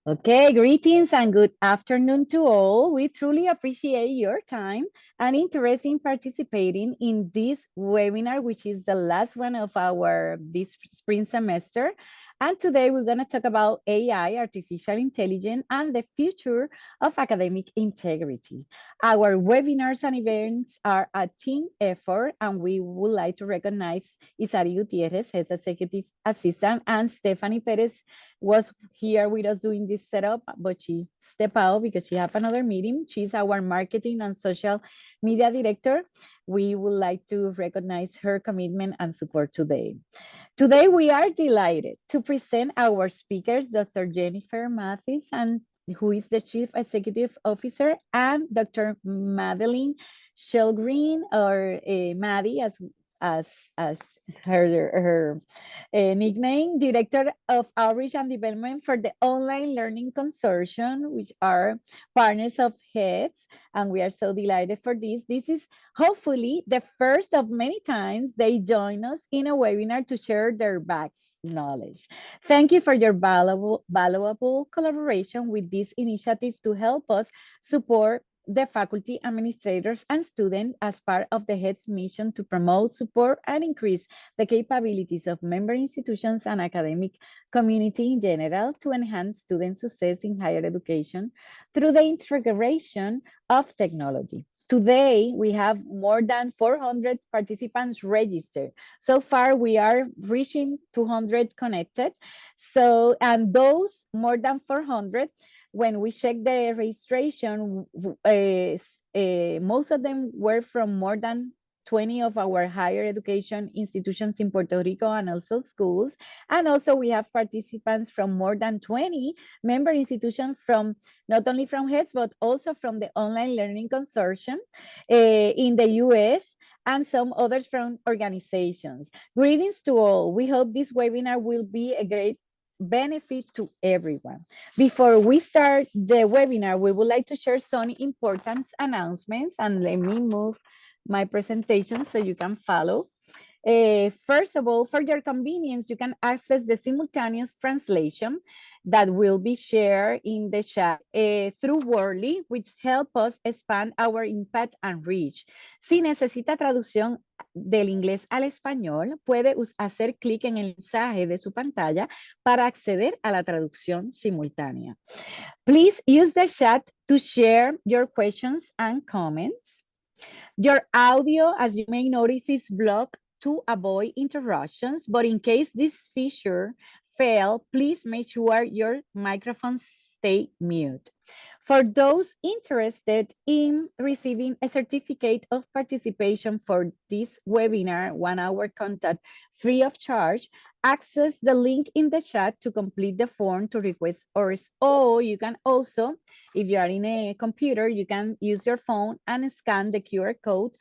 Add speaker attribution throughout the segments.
Speaker 1: Okay, greetings and good afternoon to all. We truly appreciate your time and interest in participating in this webinar, which is the last one of our this spring semester. And today we're going to talk about AI, artificial intelligence, and the future of academic integrity. Our webinars and events are a team effort, and we would like to recognize Isari Gutierrez, his executive assistant, and Stephanie Perez was here with us doing this setup, but she stepped out because she had another meeting. She's our marketing and social media director. We would like to recognize her commitment and support today. Today, we are delighted to present our speakers, Dr. Jennifer Mathis, and who is the Chief Executive Officer, and Dr. Madeline Shellgreen, or Maddie, as as her nickname, Director of Outreach and Development for the Online Learning Consortium, which are partners of HEADS, and we are so delighted for this. This is hopefully the first of many times they join us in a webinar to share their back knowledge. Thank you for your valuable collaboration with this initiative to help us support the faculty, administrators, and students as part of the HEADS mission to promote, support, and increase the capabilities of member institutions and academic community in general to enhance student success in higher education through the integration of technology. Today, we have more than 400 participants registered. So far, we are reaching 200 connected. So, and those more than 400, when we check the registration, most of them were from more than 20 of our higher education institutions in Puerto Rico and also schools. And also we have participants from more than 20 member institutions from not only from HEADS, but also from the Online Learning Consortium in the US and some others from organizations. Greetings to all. We hope this webinar will be a great benefit to everyone. Before we start the webinar, we would like to share some important announcements, and let me move my presentation so you can follow. First of all, for your convenience, you can access the simultaneous translation that will be shared in the chat through Wordly, which help us expand our impact and reach. Si necesita traducción del inglés al español, puede hacer clic en el mensaje de su pantalla para acceder a la traducción simultánea. Please use the chat to share your questions and comments. Your audio, as you may notice, is blocked to avoid interruptions, but in case this feature fail, please make sure your microphones stay mute. For those interested in receiving a certificate of participation for this webinar, 1 hour contact free of charge, access the link in the chat to complete the form to request ours. Or you can also, if you are in a computer, you can use your phone and scan the QR code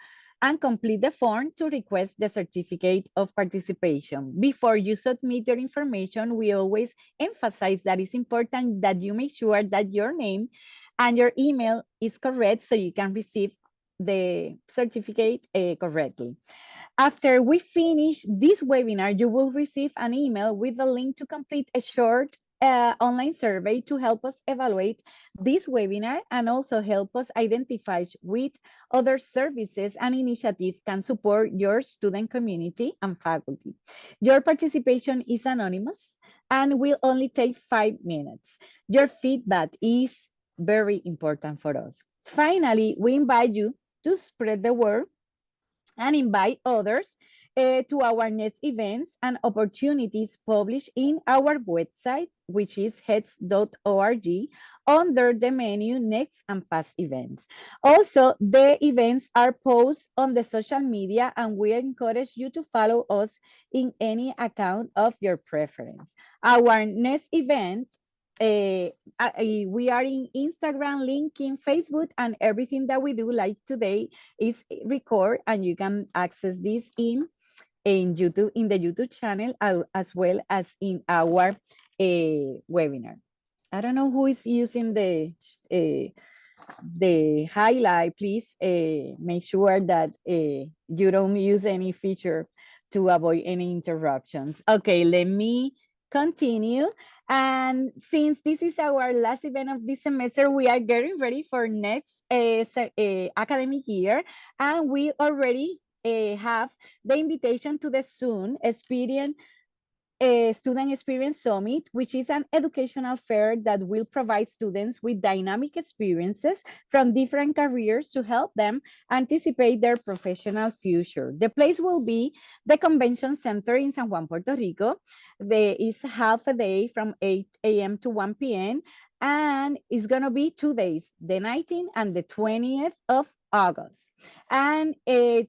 Speaker 1: and complete the form to request the certificate of participation. Before you submit your information, we always emphasize that it's important that you make sure that your name and your email is correct so you can receive the certificate correctly. After we finish this webinar, you will receive an email with a link to complete a short online survey to help us evaluate this webinar and also help us identify which other services and initiatives can support your student community and faculty. Your participation is anonymous and will only take 5 minutes. Your feedback is very important for us. Finally, we invite you to spread the word and invite others to our next events and opportunities published in our website, which is heads.org, under the menu Next and Past Events. Also, the events are posted on the social media, and we encourage you to follow us in any account of your preference. Our next event we are in Instagram, LinkedIn, Facebook, and everything that we do like today is record, and you can access this in YouTube, in the YouTube channel, as well as in our webinar. I don't know who is using the highlight. Please make sure that you don't use any feature to avoid any interruptions. Okay, let me continue. And since this is our last event of this semester, we are getting ready for next academic year, and we already have the invitation to the Soon Experience Student Experience Summit, which is an educational fair that will provide students with dynamic experiences from different careers to help them anticipate their professional future. The place will be the Convention Center in San Juan, Puerto Rico. There is half a day from 8 a.m. to 1 p.m. And it's going to be 2 days, the 19th and the 20th of August. And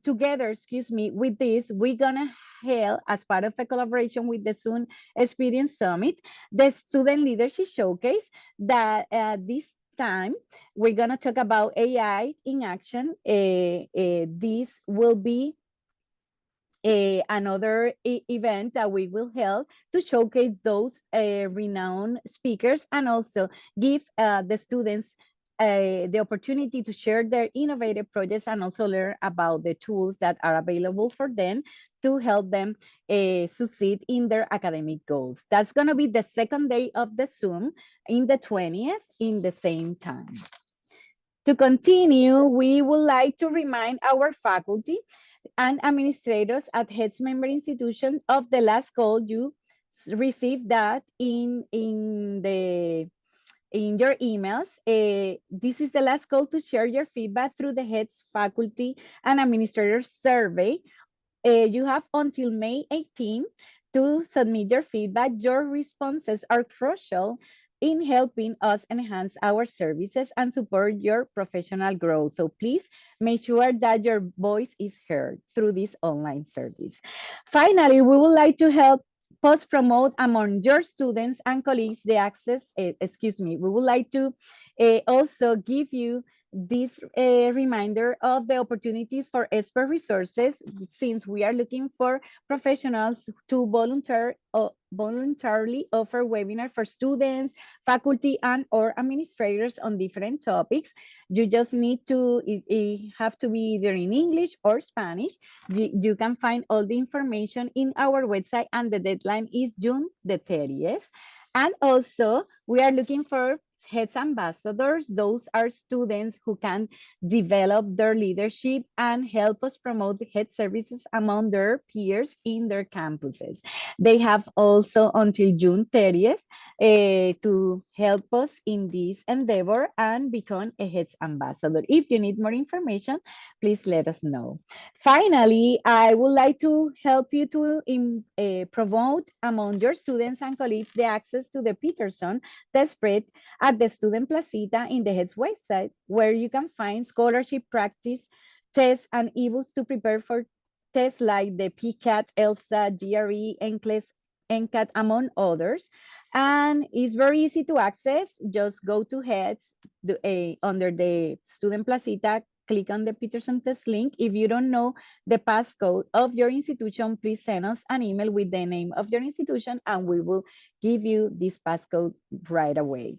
Speaker 1: together, excuse me, with this, we're gonna held as part of a collaboration with the Soon Experience Summit, the Student Leadership Showcase that this time we're going to talk about AI in action. This will be another event that we will hold to showcase those renowned speakers and also give the students the opportunity to share their innovative projects and also learn about the tools that are available for them to help them succeed in their academic goals. That's going to be the second day of the Zoom in the 20th in the same time. To continue, we would like to remind our faculty and administrators at HEADS member institutions of the last call you received that in your emails. This is the last call to share your feedback through the HEADS faculty and administrators survey. You have until May 18 to submit your feedback. Your responses are crucial in helping us enhance our services and support your professional growth. So please make sure that your voice is heard through this online service. Finally, we would like to help post promote among your students and colleagues the access, we would like to also give you this reminder of the opportunities for expert resources, since we are looking for professionals to voluntarily offer webinars for students, faculty, and or administrators on different topics. You just need to, it have to be either in English or Spanish. You can find all the information in our website, and the deadline is June the 30th. And also, we are looking for HEADS ambassadors. Those are students who can develop their leadership and help us promote the HEADS services among their peers in their campuses. They have also until June 30th to help us in this endeavor and become a HEADS ambassador. If you need more information, please let us know. Finally, I would like to help you to promote among your students and colleagues the access to the Peterson test spread at the Student Placita in the HEADS website, where you can find scholarship practice tests and ebooks to prepare for tests like the PCAT, ELSA, GRE, NCLEX, among others. And it's very easy to access. Just go to HEADS under the Student Placita, click on the Peterson test link. If you don't know the passcode of your institution, please send us an email with the name of your institution and we will give you this passcode right away.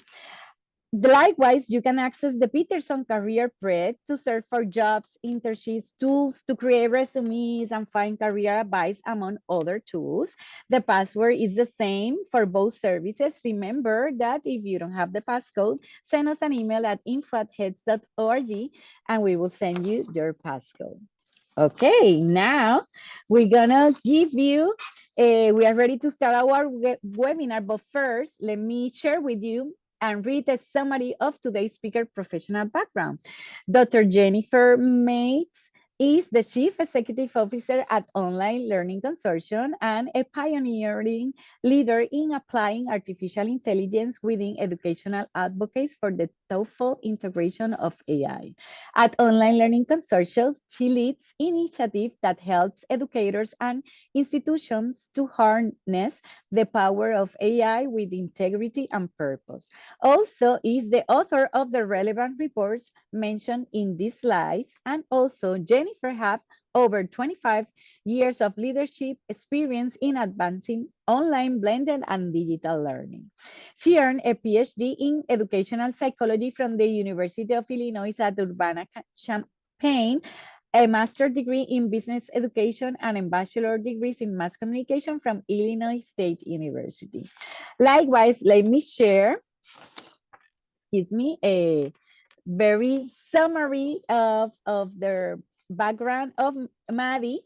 Speaker 1: Likewise, you can access the Peterson Career Prep to search for jobs, internships, tools to create resumes, and find career advice, among other tools. The password is the same for both services. Remember that if you don't have the passcode, send us an email at info@heads.org and we will send you your passcode. Okay, now we're gonna give you, we are ready to start our webinar, but first, let me share with you and read a summary of today's speaker professional background. Dr. Jennifer Mates is the Chief Executive Officer at Online Learning Consortium and a pioneering leader in applying artificial intelligence within educational advocates for the thoughtful integration of AI. At Online Learning Consortium, she leads initiatives that helps educators and institutions to harness the power of AI with integrity and purpose. Also is the author of the relevant reports mentioned in these slides, and also Jennifer has over 25 years of leadership experience in advancing online, blended, and digital learning. She earned a PhD in educational psychology from the University of Illinois at Urbana-Champaign a master's degree in business education and a bachelor degrees in mass communication from Illinois State University. Likewise, let me share, excuse me, a very summary of their background of Maddie.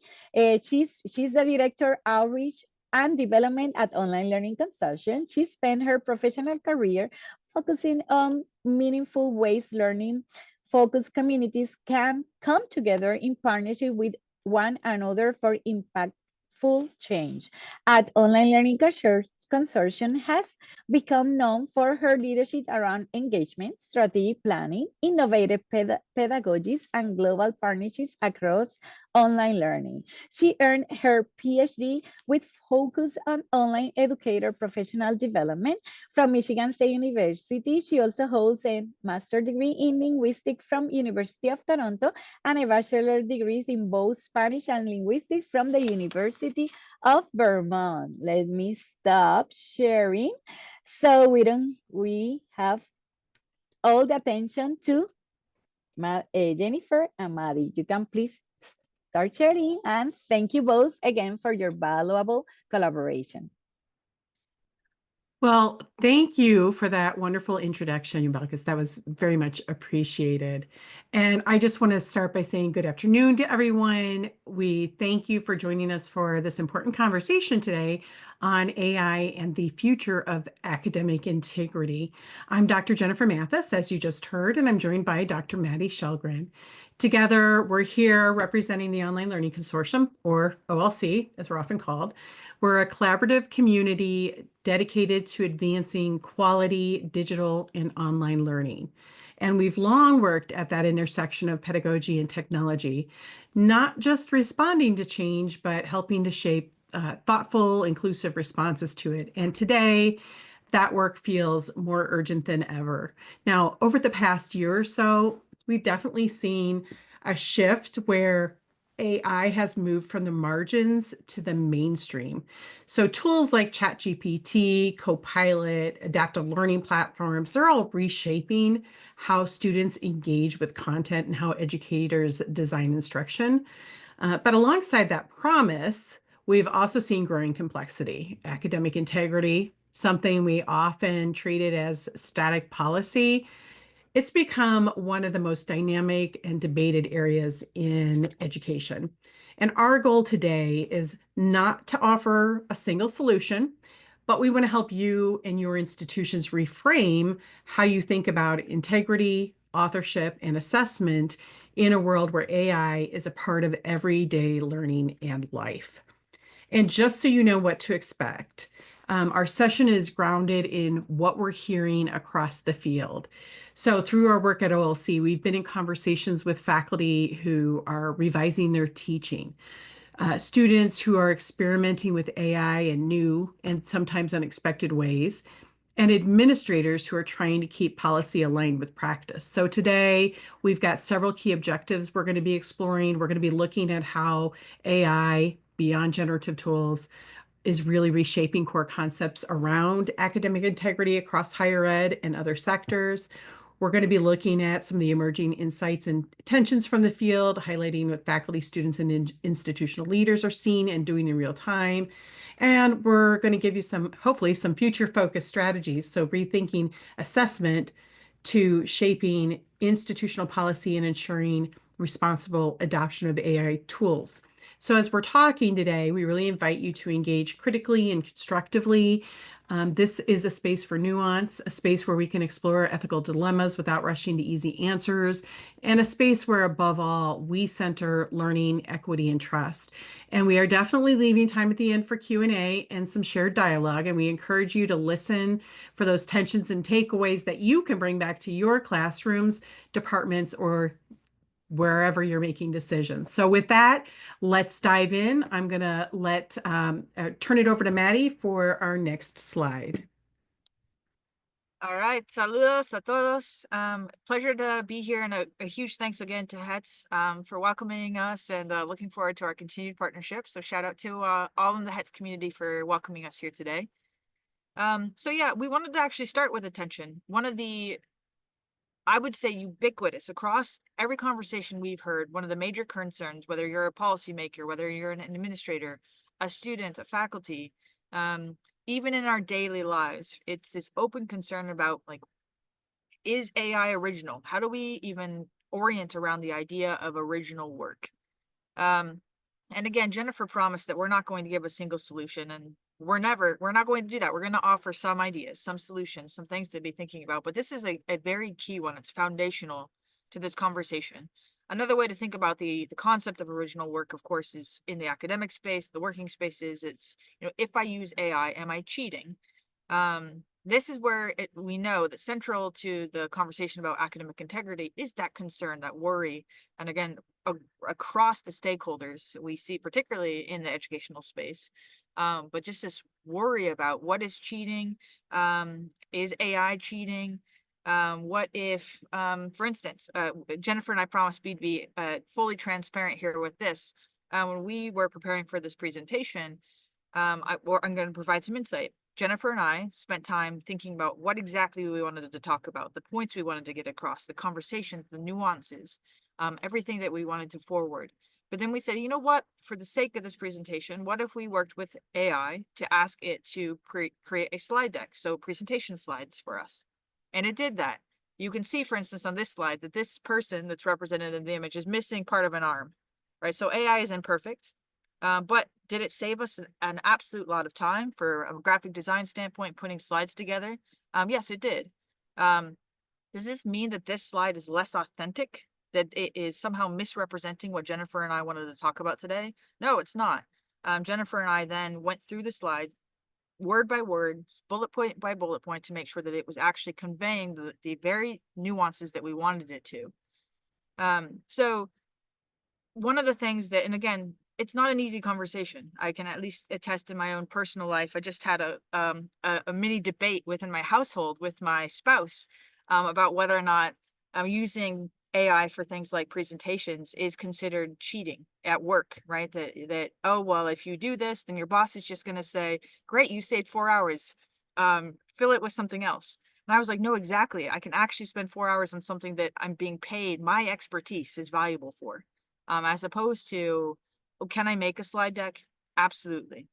Speaker 1: She's the director outreach and development at Online Learning Consortium. She spent her professional career focusing on meaningful ways learning focused communities can come together in partnership with one another for impactful change. At Online Learning Consortium has become known for her leadership around engagement, strategic planning, innovative pedagogies, and global partnerships across online learning. She earned her PhD with focus on online educator professional development from Michigan State University. She also holds a master's degree in linguistics from University of Toronto and a bachelor's degree in both Spanish and linguistics from the University of Vermont. Let me stop sharing. So we have all the attention to Jennifer and Maddie. You can please start sharing, and thank you both again for your valuable collaboration.
Speaker 2: Well, thank you for that wonderful introduction, Belkis. That was very much appreciated. And I just want to start by saying good afternoon to everyone. We thank you for joining us for this important conversation today on AI and the future of academic integrity. I'm Dr. Jennifer Mathis, as you just heard, and I'm joined by Dr. Maddie Shellgren. Together, we're here representing the Online Learning Consortium, or OLC, as we're often called. We're a collaborative community dedicated to advancing quality digital and online learning. And we've long worked at that intersection of pedagogy and technology, not just responding to change, but helping to shape thoughtful, inclusive responses to it. And today, that work feels more urgent than ever. Now, over the past year or so, we've definitely seen a shift where AI has moved from the margins to the mainstream. So tools like ChatGPT, Copilot, adaptive learning platforms, they're all reshaping how students engage with content and how educators design instruction. But alongside that promise, we've also seen growing complexity, academic integrity, something we often treated as static policy. It's become one of the most dynamic and debated areas in education. And our goal today is not to offer a single solution, but we want to help you and your institutions reframe how you think about integrity, authorship, and assessment in a world where AI is a part of everyday learning and life. And just so you know what to expect, our session is grounded in what we're hearing across the field. So through our work at OLC, we've been in conversations with faculty who are revising their teaching, students who are experimenting with AI in new and sometimes unexpected ways, and administrators who are trying to keep policy aligned with practice. So today, we've got several key objectives we're going to be exploring. We're going to be looking at how AI, beyond generative tools, is really reshaping core concepts around academic integrity across higher ed and other sectors. We're going to be looking at some of the emerging insights and tensions from the field, highlighting what faculty, students, and institutional leaders are seeing and doing in real time. And we're going to give you hopefully some future focused strategies. So rethinking assessment to shaping institutional policy and ensuring responsible adoption of AI tools. So as we're talking today, we really invite you to engage critically and constructively. This is a space for nuance, a space where we can explore ethical dilemmas without rushing to easy answers, and a space where, above all, we center learning, equity, and trust. And we are definitely leaving time at the end for Q&A and some shared dialogue, and we encourage you to listen for those tensions and takeaways that you can bring back to your classrooms, departments, or wherever you're making decisions. So with that, let's dive in. I'm going to turn it over to Maddie for our next slide.
Speaker 3: All right, saludos a todos. Pleasure to be here, and a huge thanks again to HETS for welcoming us, and looking forward to our continued partnership. So shout out to all in the HETS community for welcoming us here today. So yeah, we wanted to actually start with attention. One of the I would say ubiquitous across every conversation we've heard. One of the major concerns, whether you're a policymaker, whether you're an administrator, a student, a faculty, even in our daily lives, it's this open concern about like, is AI original? How do we even orient around the idea of original work? And again, Jennifer promised that we're not going to give a single solution, and we're not going to do that. We're going to offer some ideas, some solutions, some things to be thinking about, but this is a very key one. It's foundational to this conversation. Another way to think about the concept of original work, of course, is in the academic space, the working spaces. It's, if I use AI, am I cheating? This is where we know that central to the conversation about academic integrity is that concern, that worry. And again, across the stakeholders, we see particularly in the educational space, but just this worry about what is cheating, is AI cheating? What if, for instance, Jennifer and I promised we'd be fully transparent here with this. When we were preparing for this presentation, I'm going to provide some insight. Jennifer and I spent time thinking about what exactly we wanted to talk about, the points we wanted to get across, the conversation, the nuances, everything that we wanted to forward. But then we said, you know what, for the sake of this presentation, what if we worked with AI to ask it to create a slide deck, so presentation slides for us? And it did that. You can see, for instance, on this slide that this person that's represented in the image is missing part of an arm, right? So AI is imperfect. But did it save us an absolute lot of time for a graphic design standpoint, putting slides together? Yes, it did. Does this mean that this slide is less authentic, that it is somehow misrepresenting what Jennifer and I wanted to talk about today? No, it's not. Jennifer and I then went through the slide word by word, bullet point by bullet point, to make sure that it was actually conveying the very nuances that we wanted it to. So one of the things that, and again, it's not an easy conversation. I can at least attest in my own personal life. I just had a mini debate within my household with my spouse about whether or not using AI for things like presentations is considered cheating at work, right? That oh, well, if you do this, then your boss is just going to say, great, you saved 4 hours. Fill it with something else. And I was like, no, exactly. I can actually spend 4 hours on something that I'm being paid, my expertise is valuable for. As opposed to, oh, can I make a slide deck? Absolutely.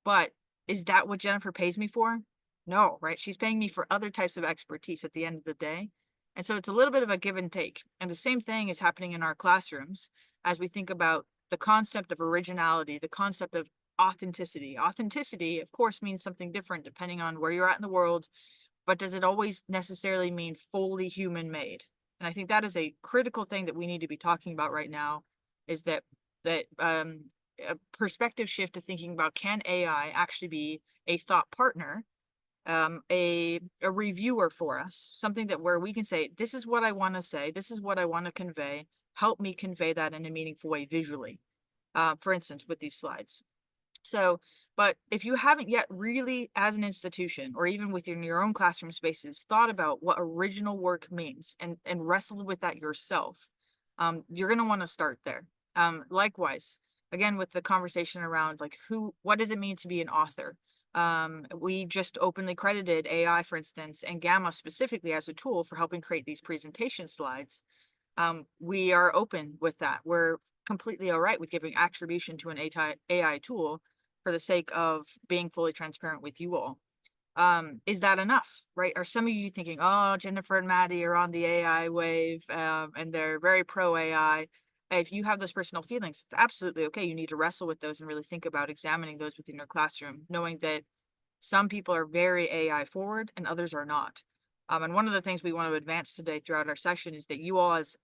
Speaker 3: But is that what Jennifer pays me for? No, right? She's paying me for other types of expertise at the end of the day. And so it's a little bit of a give and take. And the same thing is happening in our classrooms as we think about the concept of originality, the concept of authenticity. Authenticity, of course, means something different depending on where you're at in the world, but does it always necessarily mean fully human made? And I think that is a critical thing that we need to be talking about right now, is that a perspective shift to thinking about, can AI actually be a thought partner, a reviewer for us, something that where we can say, this is what I want to say, this is what I want to convey, help me convey that in a meaningful way visually, for instance, with these slides. So, but if you haven't yet really, as an institution, or even within your own classroom spaces, thought about what original work means and wrestled with that yourself, you're going to want to start there. Likewise, again, with the conversation around like what does it mean to be an author? We just openly credited AI, for instance, and Gamma specifically as a tool for helping create these presentation slides. We are open with that. We're completely all right with giving attribution to an AI tool for the sake of being fully transparent with you all. Is that enough, right? Are some of you thinking, oh, Jennifer and Maddie are on the AI wave and they're very pro AI? If you have those personal feelings, it's absolutely okay. You need to wrestle with those and really think about examining those within your classroom, knowing that some people are very AI forward and others are not. And one of the things we want to advance today throughout our session is that you all, as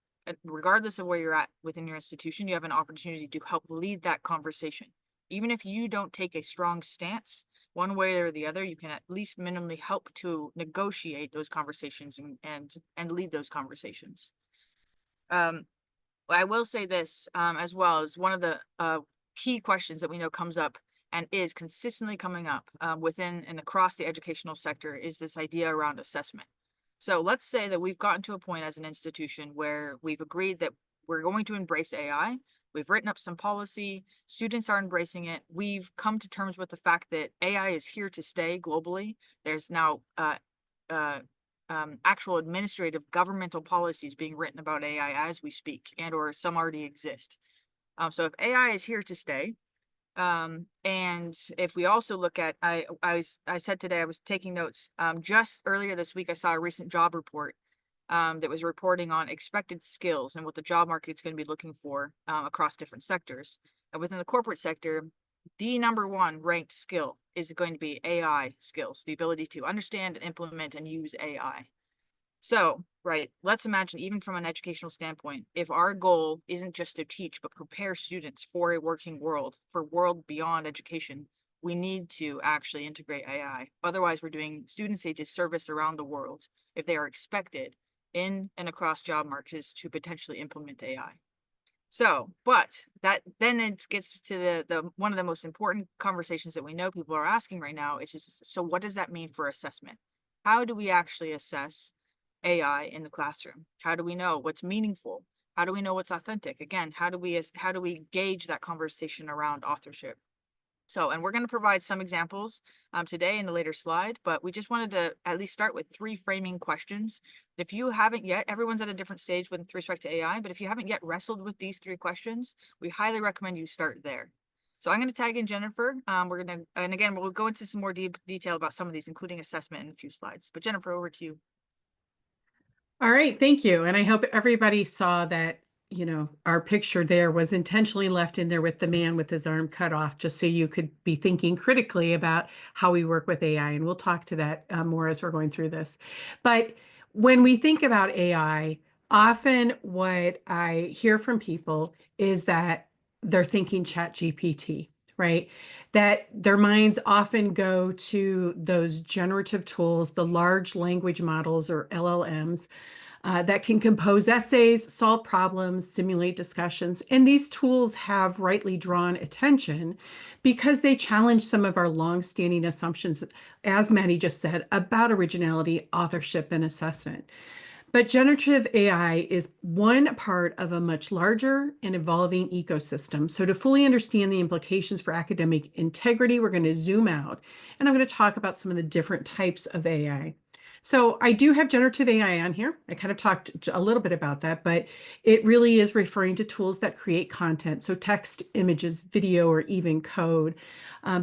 Speaker 3: regardless of where you're at within your institution, you have an opportunity to help lead that conversation. Even if you don't take a strong stance one way or the other, you can at least minimally help to negotiate those conversations and lead those conversations. I will say this as well, as one of the key questions that we know comes up and is consistently coming up within and across the educational sector is this idea around assessment. So let's say that we've gotten to a point as an institution where we've agreed that we're going to embrace AI. We've written up some policy, students are embracing it. We've come to terms with the fact that AI is here to stay globally. There's now actual administrative governmental policies being written about AI as we speak, and or some already exist. So if AI is here to stay, and if we also look at, I said today, I was taking notes, just earlier this week, I saw a recent job report that was reporting on expected skills and what the job market's going to be looking for across different sectors. And within the corporate sector, the #1 ranked skill is going to be AI skills, the ability to understand, implement, and use AI. So, right, let's imagine, even from an educational standpoint, if our goal isn't just to teach, but prepare students for a working world, for world beyond education, we need to actually integrate AI. Otherwise, we're doing students a disservice around the world if they are expected in and across job markets to potentially implement AI. So, but that then it gets to the one of the most important conversations that we know people are asking right now, is just, so what does that mean for assessment? How do we actually assess AI in the classroom? How do we know what's meaningful? How do we know what's authentic? Again, how do we gauge that conversation around authorship? So, and we're going to provide some examples today in a later slide, but we just wanted to at least start with 3 framing questions. If you haven't yet, everyone's at a different stage with respect to AI, but if you haven't yet wrestled with these 3 questions, we highly recommend you start there. So I'm going to tag in Jennifer. We're going to, and again, we'll go into some more detail about some of these, including assessment in a few slides. But Jennifer, over to you.
Speaker 2: All right, thank you. And I hope everybody saw that, you know, our picture there was intentionally left in there with the man with his arm cut off, just so you could be thinking critically about how we work with AI. And we'll talk to that more as we're going through this. But when we think about AI, often what I hear from people is that they're thinking ChatGPT, right? That their minds often go to those generative tools, the large language models or LLMs, that can compose essays, solve problems, simulate discussions. And these tools have rightly drawn attention because they challenge some of our longstanding assumptions, as Maddie just said, about originality, authorship, and assessment. But generative AI is one part of a much larger and evolving ecosystem. So to fully understand the implications for academic integrity, we're going to zoom out, and I'm going to talk about some of the different types of AI. So I do have generative AI on here. I kind of talked a little bit about that, but it really is referring to tools that create content. So text, images, video, or even code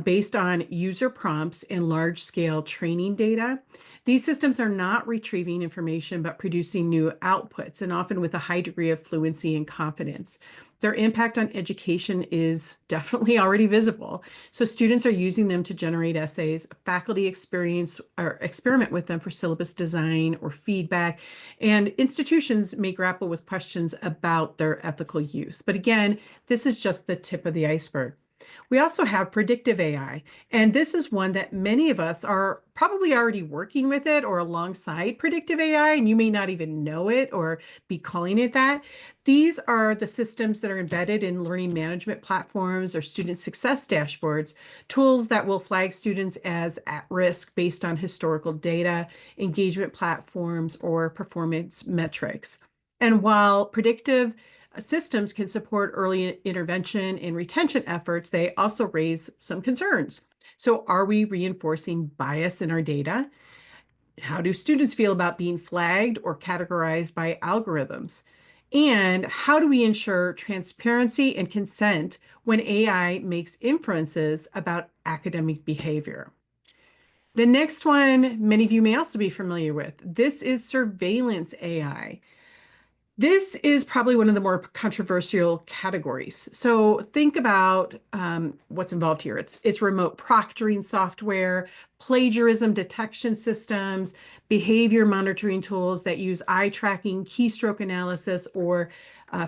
Speaker 2: based on user prompts and large-scale training data. These systems are not retrieving information, but producing new outputs, and often with a high degree of fluency and confidence. Their impact on education is definitely already visible. So students are using them to generate essays, faculty experience or experiment with them for syllabus design or feedback, and institutions may grapple with questions about their ethical use. But again, this is just the tip of the iceberg. We also have predictive AI, and this is one that many of us are probably already working with it or alongside predictive AI, and you may not even know it or be calling it that. These are the systems that are embedded in learning management platforms or student success dashboards, tools that will flag students as at risk based on historical data, engagement platforms, or performance metrics. And while predictive systems can support early intervention and retention efforts, they also raise some concerns. So are we reinforcing bias in our data? How do students feel about being flagged or categorized by algorithms? And how do we ensure transparency and consent when AI makes inferences about academic behavior? The next one, many of you may also be familiar with. This is surveillance AI. This is probably one of the more controversial categories. So think about what's involved here. It's remote proctoring software, plagiarism detection systems, behavior monitoring tools that use eye tracking, keystroke analysis, or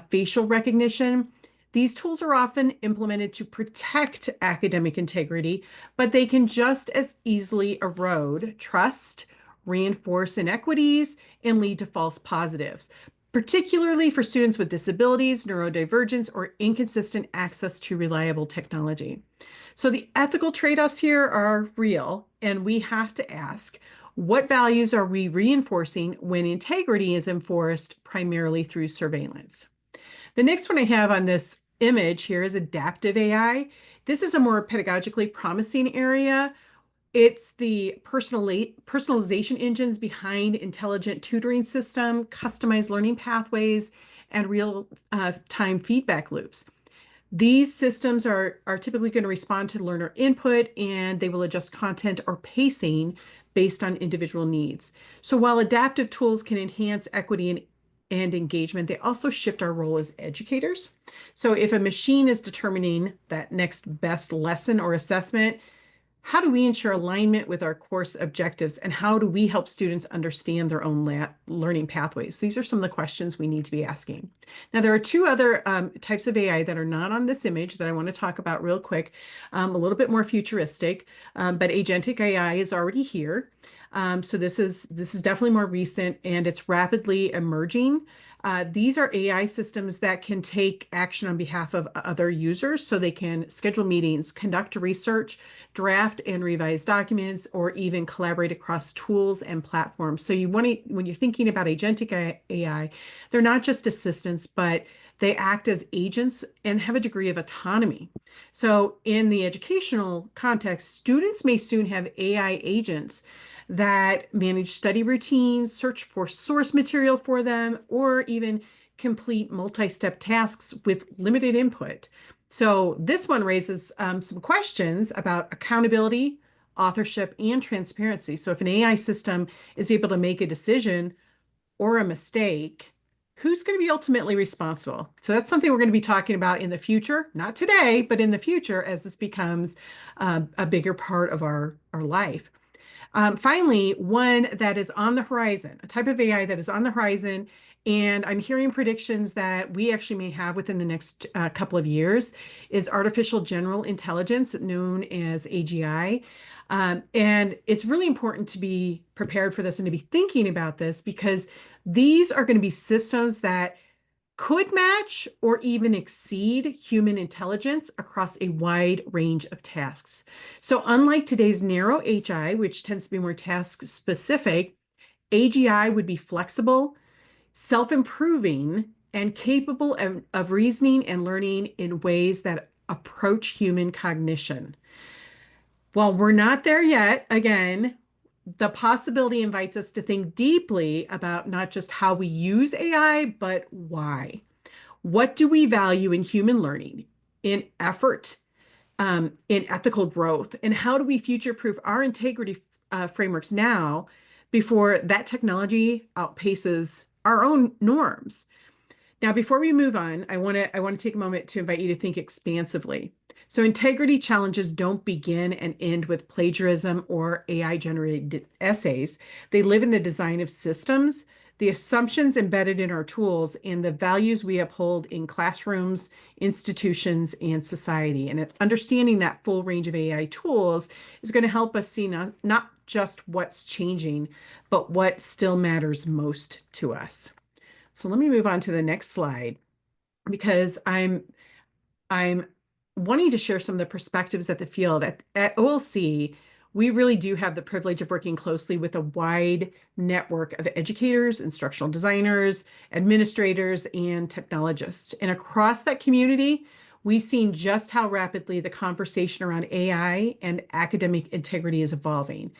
Speaker 2: facial recognition. These tools are often implemented to protect academic integrity, but they can just as easily erode trust, reinforce inequities, and lead to false positives, particularly for students with disabilities, neurodivergence, or inconsistent access to reliable technology. So the ethical trade-offs here are real, and we have to ask, what values are we reinforcing when integrity is enforced primarily through surveillance? The next one I have on this image here is adaptive AI. This is a more pedagogically promising area. It's the personalization engines behind intelligent tutoring system, customized learning pathways, and real-time feedback loops. These systems are typically going to respond to learner input, and they will adjust content or pacing based on individual needs. So while adaptive tools can enhance equity and engagement, they also shift our role as educators. So if a machine is determining that next best lesson or assessment, how do we ensure alignment with our course objectives, and how do we help students understand their own learning pathways? These are some of the questions we need to be asking. Now, there are two other types of AI that are not on this image that I want to talk about real quick, a little bit more futuristic, but agentic AI is already here. So this is definitely more recent, and it's rapidly emerging. These are AI systems that can take action on behalf of other users, so they can schedule meetings, conduct research, draft and revise documents, or even collaborate across tools and platforms. So you want to, when you're thinking about agentic AI, they're not just assistants, but they act as agents and have a degree of autonomy. So in the educational context, students may soon have AI agents that manage study routines, search for source material for them, or even complete multi-step tasks with limited input. So this one raises some questions about accountability, authorship, and transparency. So if an AI system is able to make a decision or a mistake, who's going to be ultimately responsible? So that's something we're going to be talking about in the future, not today, but in the future as this becomes a bigger part of our life. Finally, one that is on the horizon, a type of AI that is on the horizon, and I'm hearing predictions that we actually may have within the next couple of years, is artificial general intelligence, known as AGI. And it's really important to be prepared for this and to be thinking about this, because these are going to be systems that could match or even exceed human intelligence across a wide range of tasks. So unlike today's narrow HI, which tends to be more task specific, AGI would be flexible, self-improving, and capable of reasoning and learning in ways that approach human cognition. While we're not there yet, again, the possibility invites us to think deeply about not just how we use AI, but why. What do we value in human learning, in effort, in ethical growth, and how do we future-proof our integrity frameworks now before that technology outpaces our own norms? Now, before we move on, I want to take a moment to invite you to think expansively. So integrity challenges don't begin and end with plagiarism or AI-generated essays. They live in the design of systems, the assumptions embedded in our tools, and the values we uphold in classrooms, institutions, and society. And understanding that full range of AI tools is going to help us see not just what's changing, but what still matters most to us. So let me move on to the next slide, because I'm wanting to share some of the perspectives at the field. At OLC, we really do have the privilege of working closely with a wide network of educators, instructional designers, administrators, and technologists. And across that community, we've seen just how rapidly the conversation around AI and academic integrity is evolving.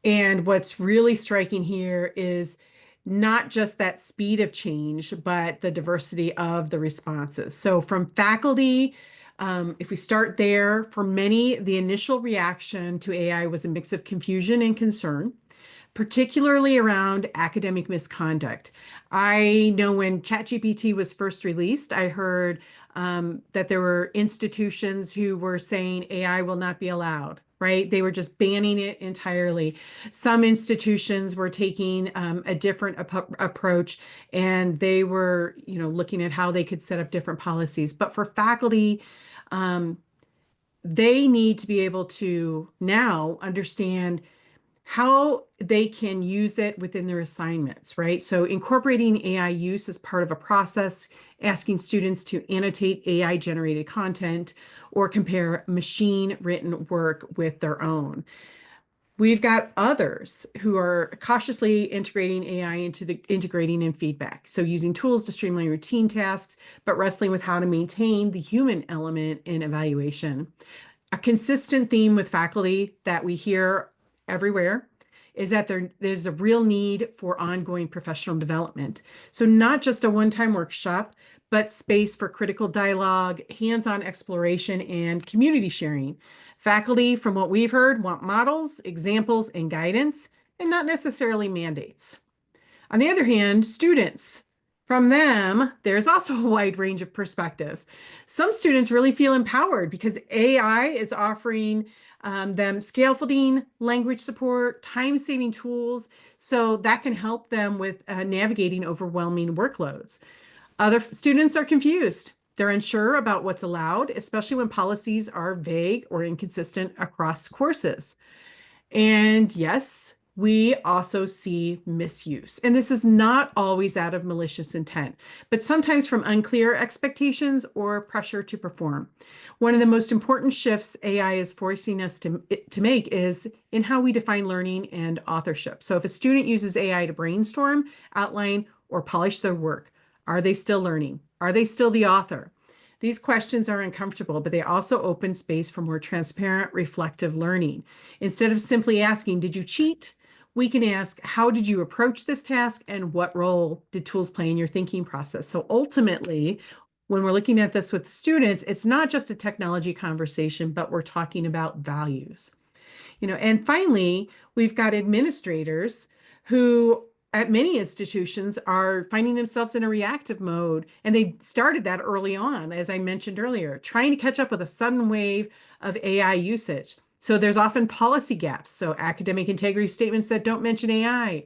Speaker 2: And what's really striking here is not just that speed of change, but the diversity of the responses. So from faculty, if we start there, for many, the initial reaction to AI was a mix of confusion and concern, particularly around academic misconduct. I know when ChatGPT was first released, I heard that there were institutions who were saying AI will not be allowed, right? They were just banning it entirely. Some institutions were taking a different approach, and they were, looking at how they could set up different policies. But for faculty, they need to be able to now understand how they can use it within their assignments, right? So incorporating AI use as part of a process, asking students to annotate AI-generated content or compare machine-written work with their own. We've got others who are cautiously integrating AI into the integrating and feedback. So using tools to streamline routine tasks, but wrestling with how to maintain the human element in evaluation. A consistent theme with faculty that we hear everywhere is that there's a real need for ongoing professional development. So not just a one-time workshop, but space for critical dialogue, hands-on exploration, and community sharing. Faculty, from what we've heard, want models, examples, and guidance, and not necessarily mandates. On the other hand, students, from them, there's also a wide range of perspectives. Some students really feel empowered because AI is offering them scaffolding, language support, time-saving tools, so that can help them with navigating overwhelming workloads. Other students are confused. They're unsure about what's allowed, especially when policies are vague or inconsistent across courses. And yes, we also see misuse. And this is not always out of malicious intent, but sometimes from unclear expectations or pressure to perform. One of the most important shifts AI is forcing us to make is in how we define learning and authorship. So if a student uses AI to brainstorm, outline, or polish their work, are they still learning? Are they still the author? These questions are uncomfortable, but they also open space for more transparent, reflective learning. Instead of simply asking, did you cheat? We can ask, how did you approach this task and what role did tools play in your thinking process? So ultimately, when we're looking at this with students, it's not just a technology conversation, but we're talking about values. And finally, we've got administrators who at many institutions are finding themselves in a reactive mode. And they started that early on, as I mentioned earlier, trying to catch up with a sudden wave of AI usage. So there's often policy gaps. So academic integrity statements that don't mention AI.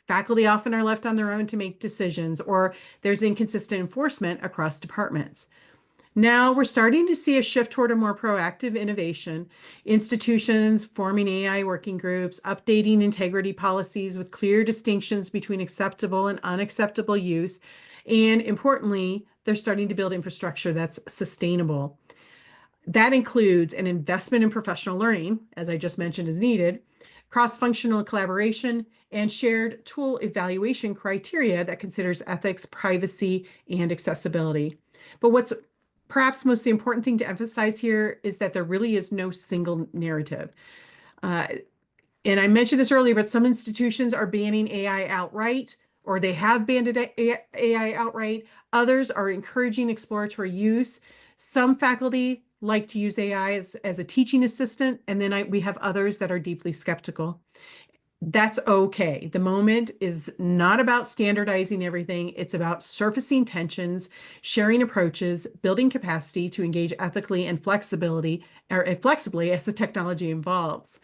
Speaker 2: Faculty often are left on their own to make decisions, or there's inconsistent enforcement across departments. Now we're starting to see a shift toward a more proactive innovation, institutions forming AI working groups, updating integrity policies with clear distinctions between acceptable and unacceptable use. And importantly, they're starting to build infrastructure that's sustainable. That includes an investment in professional learning, as I just mentioned is needed, cross-functional collaboration, and shared tool evaluation criteria that considers ethics, privacy, and accessibility. But what's perhaps most the important thing to emphasize here is that there really is no single narrative. And I mentioned this earlier, but some institutions are banning AI outright, or they have banned AI outright. Others are encouraging exploratory use. Some faculty like to use AI as a teaching assistant, and then we have others that are deeply skeptical. That's okay. The moment is not about standardizing everything. It's about surfacing tensions, sharing approaches, building capacity to engage ethically and flexibly as the technology evolves.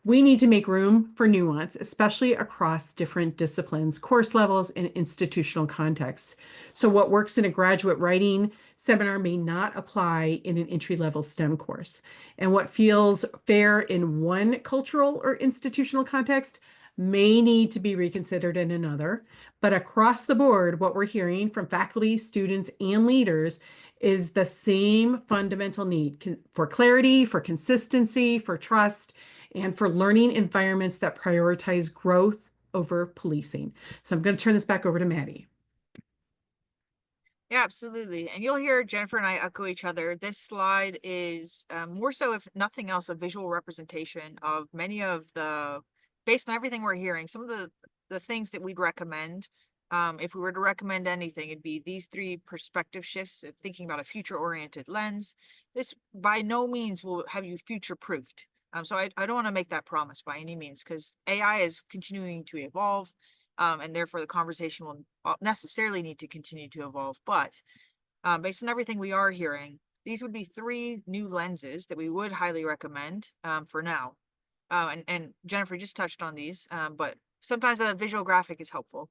Speaker 2: We need to make room for nuance, especially across different disciplines, course levels, and institutional contexts. So what works in a graduate writing seminar may not apply in an entry-level STEM course. And what feels fair in one cultural or institutional context may need to be reconsidered in another. But across the board, what we're hearing from faculty, students, and leaders is the same fundamental need for clarity, for consistency, for trust, and for learning environments that prioritize growth over policing. So I'm going to turn this back over to Maddie.
Speaker 3: Yeah, absolutely. And you'll hear Jennifer and I echo each other. This slide is more so, if nothing else, a visual representation of many of the, based on everything we're hearing, some of the things that we'd recommend. If we were to recommend anything, it'd be these three perspective shifts, thinking about a future-oriented lens. This by no means will have you future-proofed. So I don't want to make that promise by any means, because AI is continuing to evolve, and therefore the conversation will necessarily need to continue to evolve. But based on everything we are hearing, these would be three new lenses that we would highly recommend for now. And Jennifer just touched on these, but sometimes a visual graphic is helpful.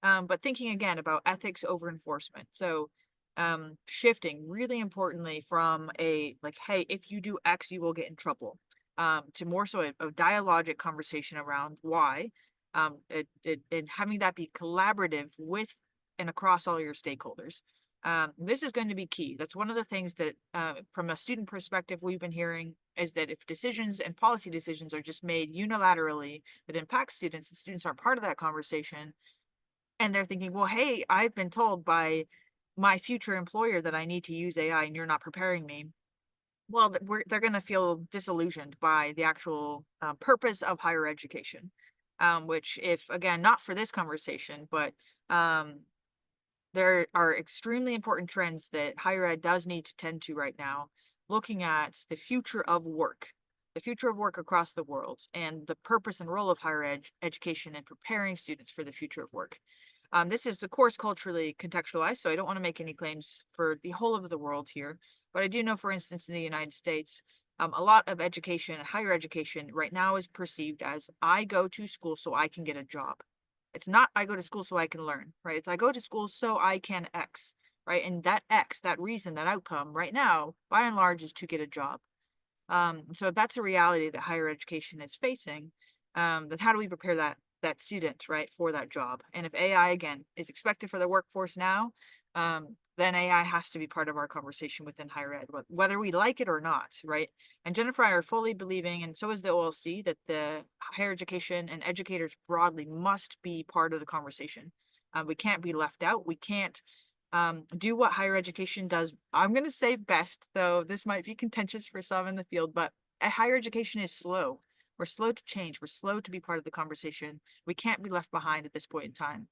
Speaker 3: But thinking again about ethics over enforcement. So shifting really importantly from a like, hey, if you do X, you will get in trouble, to more so a dialogic conversation around why, and having that be collaborative with and across all your stakeholders. This is going to be key. That's one of the things that, from a student perspective, we've been hearing is that if decisions and policy decisions are just made unilaterally that impact students, and students aren't part of that conversation, and they're thinking, well, hey, I've been told by my future employer that I need to use AI and you're not preparing me. well, they're going to feel disillusioned by the actual purpose of higher education, which, if again, not for this conversation, but there are extremely important trends that higher ed does need to tend to right now, looking at the future of work, across the world, and the purpose and role of higher education in preparing students for the future of work. This is, of course, culturally contextualized, so I don't want to make any claims for the whole of the world here. But I do know, for instance, in the United States, a lot of education, higher education right now is perceived as I go to school so I can get a job. It's not I go to school so I can learn, right? It's I go to school so I can X, right? And that X, that reason, that outcome right now, by and large, is to get a job. So if that's a reality that higher education is facing, then how do we prepare that student, right, for that job? And if AI, again, is expected for the workforce now, then AI has to be part of our conversation within higher ed, whether we like it or not, right? And Jennifer and I are fully believing, and so is the OLC, that the higher education and educators broadly must be part of the conversation. We can't be left out. We can't do what higher education does. I'm going to say best, though this might be contentious for some in the field, but higher education is slow. We're slow to change. We're slow to be part of the conversation. We can't be left behind at this point in time,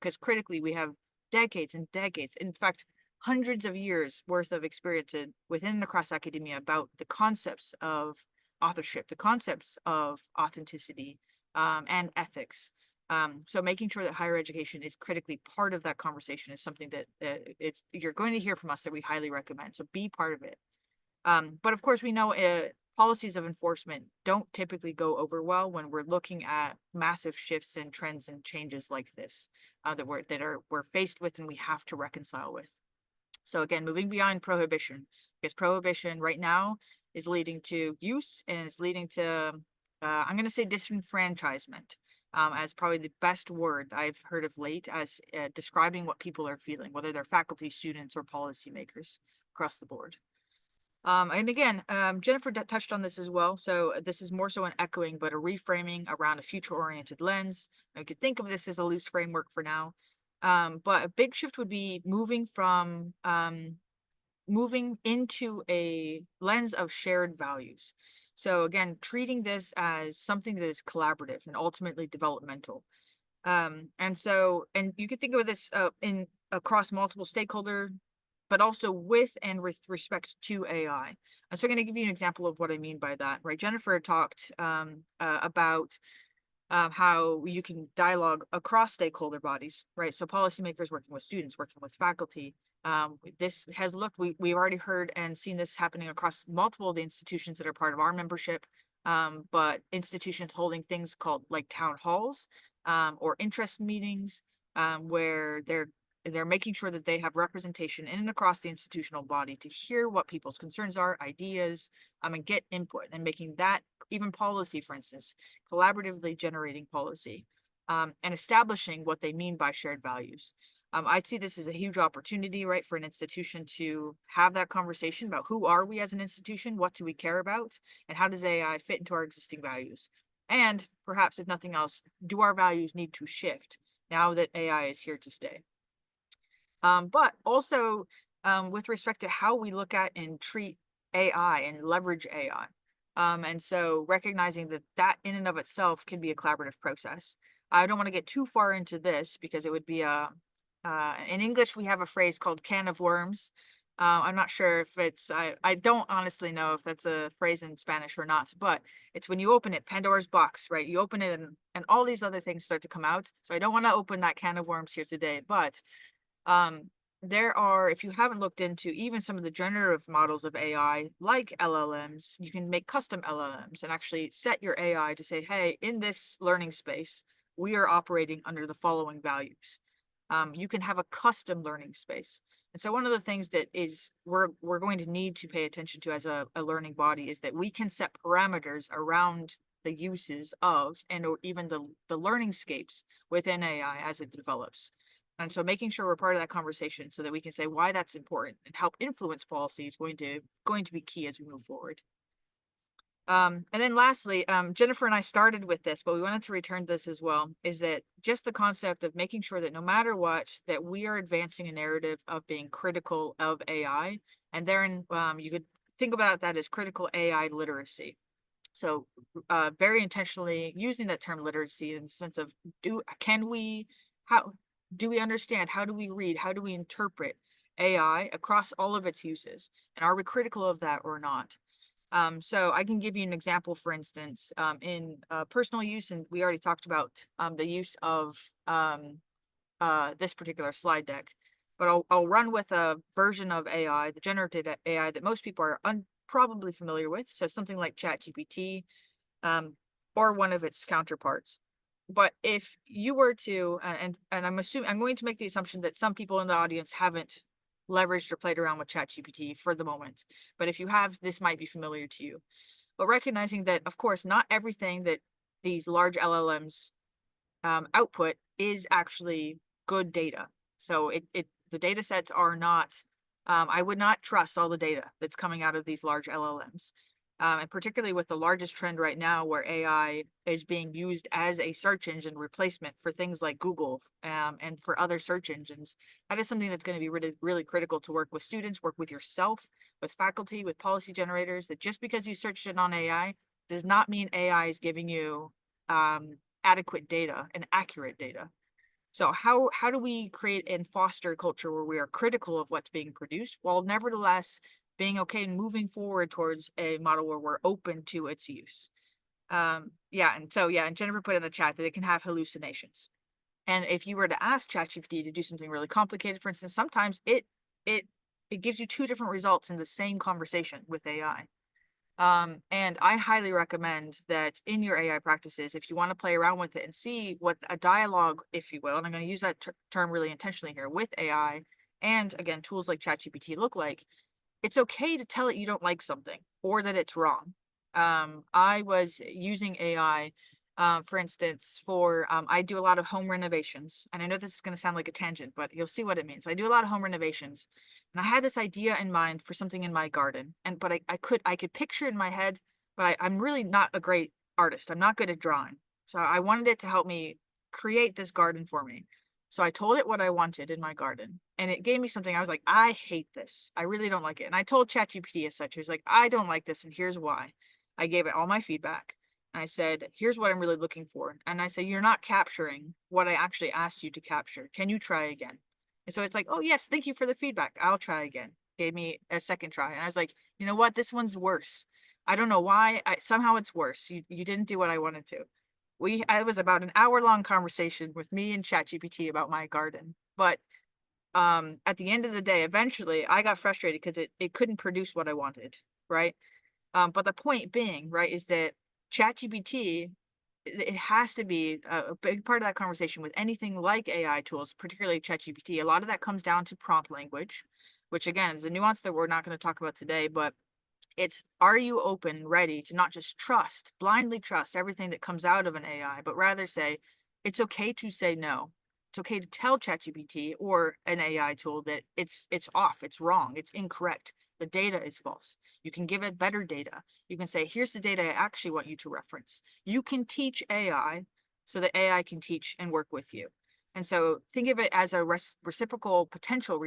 Speaker 3: because critically, we have decades and decades, in fact, hundreds of years worth of experience within and across academia about the concepts of authorship, the concepts of authenticity, and ethics. So making sure that higher education is critically part of that conversation is something that you're going to hear from us that we highly recommend. So be part of it. But of course, we know policies of enforcement don't typically go over well when we're looking at massive shifts and trends and changes like this that we're faced with and we have to reconcile with. So again, moving beyond prohibition, because prohibition right now is leading to use and it's leading to, I'm going to say disenfranchisement. As probably the best word I've heard of late as describing what people are feeling, whether they're faculty, students, or policymakers across the board. And again, Jennifer touched on this as well. So this is more so an echoing, but a reframing around a future-oriented lens. I could think of this as a loose framework for now. But a big shift would be moving into a lens of shared values. So again, treating this as something that is collaborative and ultimately developmental. And you could think of this in across multiple stakeholder, but also with and with respect to AI. And so I'm going to give you an example of what I mean by that, right? Jennifer talked about how you can dialogue across stakeholder bodies, right? So policymakers working with students, working with faculty. This has looked, we've already heard and seen this happening across multiple of the institutions that are part of our membership, but institutions holding things called like town halls or interest meetings where they're making sure that they have representation in and across the institutional body to hear what people's concerns are, ideas, and get input, and making that even policy, for instance, collaboratively generating policy, and establishing what they mean by shared values. I see this as a huge opportunity, right, for an institution to have that conversation about who are we as an institution, what do we care about, and how does AI fit into our existing values? And perhaps, if nothing else, do our values need to shift now that AI is here to stay? But also with respect to how we look at and treat AI and leverage AI. And so recognizing that in and of itself can be a collaborative process. I don't want to get too far into this because it would be in English, we have a phrase called can of worms. I'm not sure if I don't honestly know if that's a phrase in Spanish or not, but it's when you open it, Pandora's box, right? You open it and all these other things start to come out. So I don't want to open that can of worms here today, but there are, if you haven't looked into even some of the generative models of AI, like LLMs, you can make custom LLMs and actually set your AI to say, hey, in this learning space, we are operating under the following values. You can have a custom learning space. And so one of the things that is we're going to need to pay attention to as a learning body is that we can set parameters around the uses of or even the learning scapes within AI as it develops. And so making sure we're part of that conversation so that we can say why that's important and help influence policy is going to be key as we move forward. And then lastly, Jennifer and I started with this, but we wanted to return to this as well, is that just the concept of making sure that no matter what, that we are advancing a narrative of being critical of AI. And therein, you could think about that as critical AI literacy. So very intentionally using that term literacy in the sense of how do we understand, how do we read, how do we interpret AI across all of its uses, and are we critical of that or not? So I can give you an example, for instance, in personal use, and we already talked about the use of this particular slide deck, but I'll run with a version of AI, the generative AI that most people are probably familiar with. So something like ChatGPT, or one of its counterparts. But if you were to, and I'm going to make the assumption that some people in the audience haven't leveraged or played around with ChatGPT for the moment, but if you have, this might be familiar to you. But recognizing that, of course, not everything that these large LLMs output is actually good data. So the data sets are not, I would not trust all the data that's coming out of these large LLMs. And particularly with the largest trend right now where AI is being used as a search engine replacement for things like Google, and for other search engines, that is something that's going to be really, really critical to work with students, work with yourself, with faculty, with policy generators, that just because you searched it on AI does not mean AI is giving you adequate data and accurate data. So how do we create and foster a culture where we are critical of what's being produced, while nevertheless being okay and moving forward towards a model where we're open to its use? And Jennifer put in the chat that it can have hallucinations. And if you were to ask ChatGPT to do something really complicated, for instance, sometimes it gives you two different results in the same conversation with AI. And I highly recommend that in your AI practices, if you want to play around with it and see what a dialogue, if you will, and I'm going to use that term really intentionally here, with AI, and again, tools like ChatGPT look like, it's okay to tell it you don't like something or that it's wrong. I was using AI, for instance, I do a lot of home renovations, and I know this is going to sound like a tangent, but you'll see what it means. I do a lot of home renovations, and I had this idea in mind for something in my garden, but I could picture it in my head, but I'm really not a great artist. I'm not good at drawing, so I wanted it to help me create this garden for me. So I told it what I wanted in my garden, and it gave me something. I was like, I hate this. I really don't like it. And I told ChatGPT as such. It was like, I don't like this, and here's why. I gave it all my feedback. And I said, here's what I'm really looking for. And I said, you're not capturing what I actually asked you to capture. Can you try again? And so it's like, oh, yes, thank you for the feedback. I'll try again. Gave me a second try. And I was like, you know what? This one's worse. I don't know why. Somehow it's worse. You didn't do what I wanted to. It was about an hour-long conversation with me and ChatGPT about my garden. But at the end of the day, eventually I got frustrated because it couldn't produce what I wanted, right? But the point being, right, is that ChatGPT, it has to be a big part of that conversation with anything like AI tools, particularly ChatGPT. A lot of that comes down to prompt language, which again is a nuance that we're not going to talk about today, but it's, are you open, ready to not just blindly trust everything that comes out of an AI, but rather say, it's okay to say no. It's okay to tell ChatGPT or an AI tool that it's off, it's wrong, it's incorrect. The data is false. You can give it better data. You can say, here's the data I actually want you to reference. You can teach AI so that AI can teach and work with you. And so think of it as a potentially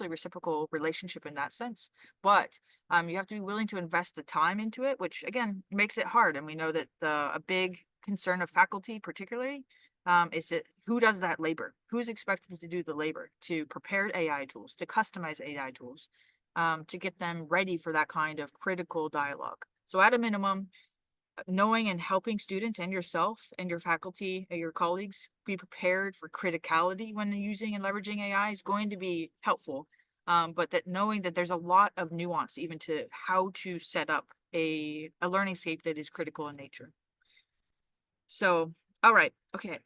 Speaker 3: reciprocal relationship in that sense. But you have to be willing to invest the time into it, which again makes it hard. And we know that a big concern of faculty particularly is that who does that labor? Who's expected to do the labor to prepare AI tools, to customize AI tools, to get them ready for that kind of critical dialogue? So at a minimum, knowing and helping students and yourself and your faculty and your colleagues be prepared for criticality when using and leveraging AI is going to be helpful. But that knowing that there's a lot of nuance even to how to set up a learning scape that is critical in nature. So, all right, okay.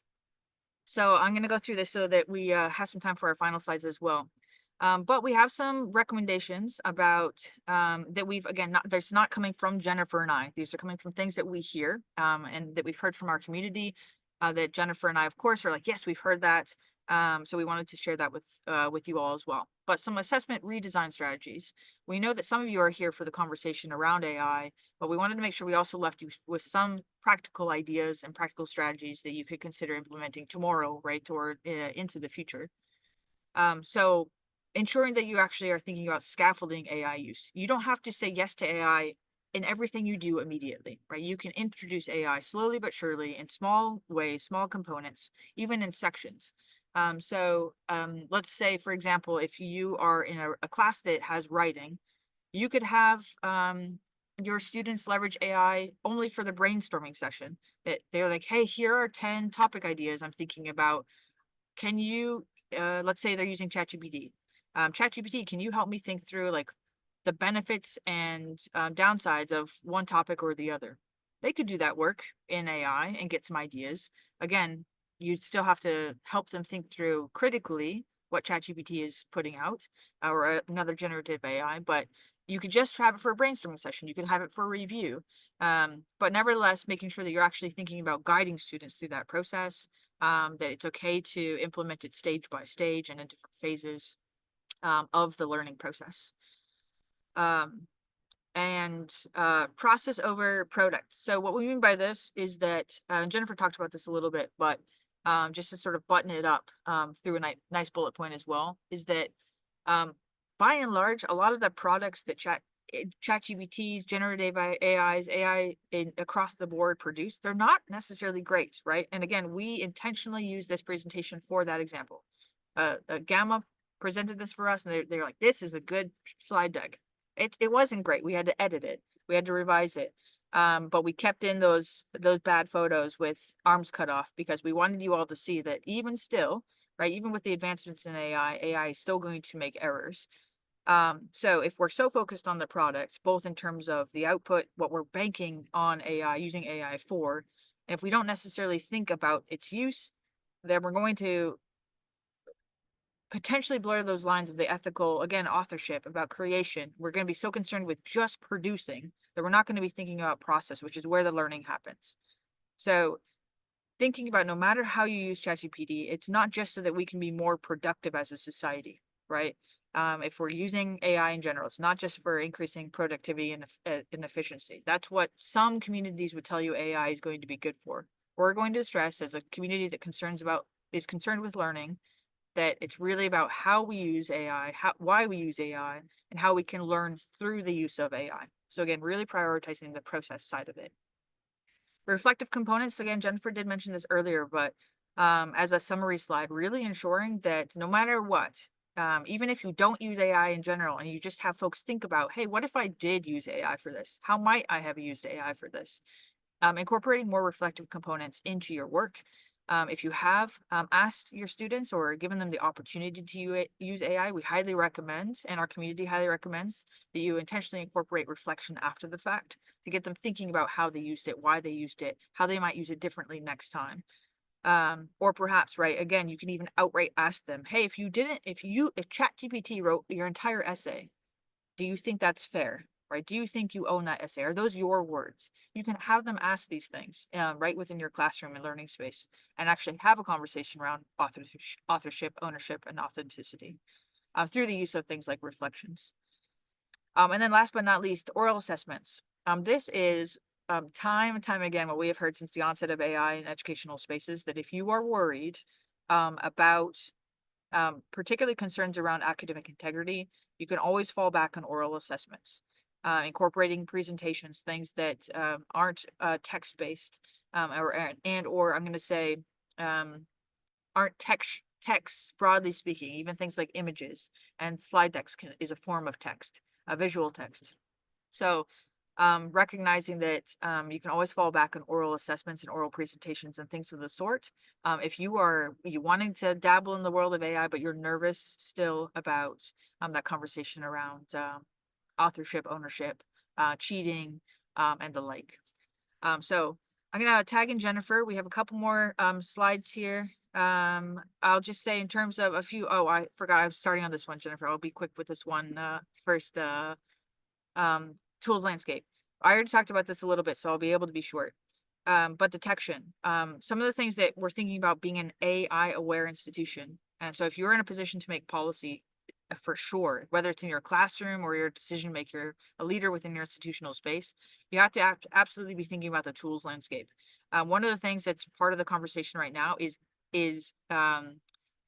Speaker 3: So I'm going to go through this so that we have some time for our final slides as well. But we have some recommendations about that we've, again, there's not coming from Jennifer and I. These are coming from things that we hear and that we've heard from our community, that Jennifer and I, of course, are like, yes, we've heard that. So we wanted to share that with you all as well. But some assessment redesign strategies. We know that some of you are here for the conversation around AI, but we wanted to make sure we also left you with some practical ideas and practical strategies that you could consider implementing tomorrow, right, or into the future. So ensuring that you actually are thinking about scaffolding AI use. You don't have to say yes to AI in everything you do immediately, right? You can introduce AI slowly but surely in small ways, small components, even in sections. Let's say, for example, if you are in a class that has writing, you could have your students leverage AI only for the brainstorming session. That they're like, hey, here are 10 topic ideas I'm thinking about. Can you, let's say they're using ChatGPT. ChatGPT, can you help me think through like the benefits and downsides of one topic or the other? They could do that work in AI and get some ideas. Again, you'd still have to help them think through critically what ChatGPT is putting out or another generative AI, but you could just have it for a brainstorming session. You could have it for a review. But nevertheless, making sure that you're actually thinking about guiding students through that process, that it's okay to implement it stage by stage and in different phases of the learning process. Process over product. So what we mean by this is that, Jennifer talked about this a little bit, but just to sort of button it up through a nice bullet point as well, is that by and large, a lot of the products that ChatGPTs, generative AIs, AI across the board produce, they're not necessarily great, right? And again, we intentionally use this presentation for that example. Gamma presented this for us, and they're like, this is a good slide deck. It wasn't great. We had to edit it. We had to revise it. But we kept in those bad photos with arms cut off because we wanted you all to see that even still, right, even with the advancements in AI is still going to make errors. So if we're so focused on the product, both in terms of the output, what we're banking on AI, using AI for, and if we don't necessarily think about its use, then we're going to potentially blur those lines of the ethical, again, authorship about creation. We're going to be so concerned with just producing that we're not going to be thinking about process, which is where the learning happens. So thinking about no matter how you use ChatGPT, it's not just so that we can be more productive as a society, right? If we're using AI in general, it's not just for increasing productivity and efficiency. That's what some communities would tell you AI is going to be good for. We're going to stress as a community that is concerned with learning, that it's really about how we use AI, why we use AI, and how we can learn through the use of AI. So again, really prioritizing the process side of it. Reflective components, again, Jennifer did mention this earlier, but as a summary slide, really ensuring that no matter what, even if you don't use AI in general and you just have folks think about, hey, what if I did use AI for this? How might I have used AI for this? Incorporating more reflective components into your work. If you have asked your students or given them the opportunity to use AI, we highly recommend, and our community highly recommends, that you intentionally incorporate reflection after the fact to get them thinking about how they used it, why they used it, how they might use it differently next time. Or perhaps, right, again, you can even outright ask them, hey, if ChatGPT wrote your entire essay, do you think that's fair? Right? Do you think you own that essay? Are those your words? You can have them ask these things right within your classroom and learning space, and actually have a conversation around authorship, ownership, and authenticity through the use of things like reflections. And then last but not least, oral assessments. This is time and time again what we have heard since the onset of AI in educational spaces, that if you are worried about particularly concerns around academic integrity, you can always fall back on oral assessments, incorporating presentations, things that aren't text-based, or I'm going to say aren't texts broadly speaking, even things like images and slide decks is a form of text, a visual text. So recognizing that you can always fall back on oral assessments and oral presentations and things of the sort. If you wanting to dabble in the world of AI, but you're nervous still about that conversation around authorship, ownership, cheating, and the like. So I'm gonna tag in Jennifer. We have a couple more slides here. I'll just say in terms of a few, I forgot I'm starting on this one, Jennifer. I'll be quick with this one first. Tools landscape. I already talked about this a little bit, so I'll be able to be short. But detection. Some of the things that we're thinking about being an AI aware institution. And so if you're in a position to make policy, for sure, whether it's in your classroom or your decision maker, a leader within your institutional space, you have to absolutely be thinking about the tools landscape. One of the things that's part of the conversation right now is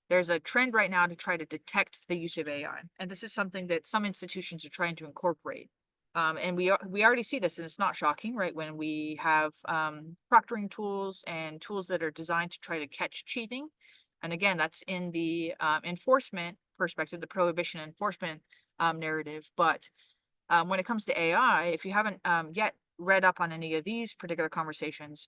Speaker 3: there's a trend right now to try to detect the use of AI. And this is something that some institutions are trying to incorporate. And we already see this, and it's not shocking, right? When we have proctoring tools and tools that are designed to try to catch cheating. And again, that's in the enforcement perspective, the prohibition enforcement narrative. But when it comes to AI, if you haven't yet read up on any of these particular conversations,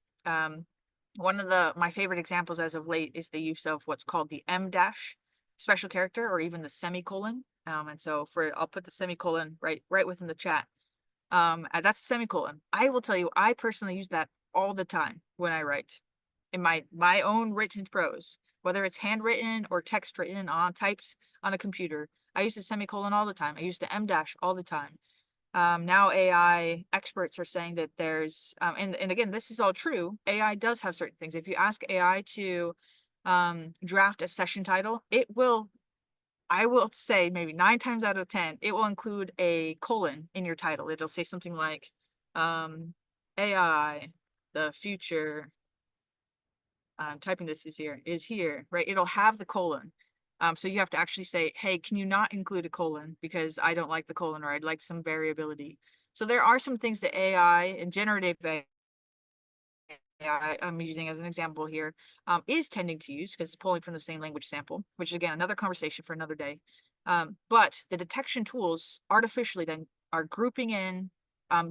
Speaker 3: one of my favorite examples as of late is the use of what's called the M dash special character, or even the semicolon. And so I'll put the semicolon right within the chat. That's a semicolon. I will tell you, I personally use that all the time when I write in my own written prose, whether it's handwritten or text written typed on a computer. I use the semicolon all the time. I use the M dash all the time. Now AI experts are saying that there's, and again, this is all true. AI does have certain things. If you ask AI to draft a session title, I will say maybe 9 times out of 10, it will include a colon in your title. It'll say something like, AI, the future, typing this is here, right? It'll have the colon. So you have to actually say, hey, can you not include a colon because I don't like the colon, or I'd like some variability. So there are some things that AI and generative AI, I'm using as an example here, is tending to use because it's pulling from the same language sample, which is, again, another conversation for another day. But the detection tools artificially then are grouping in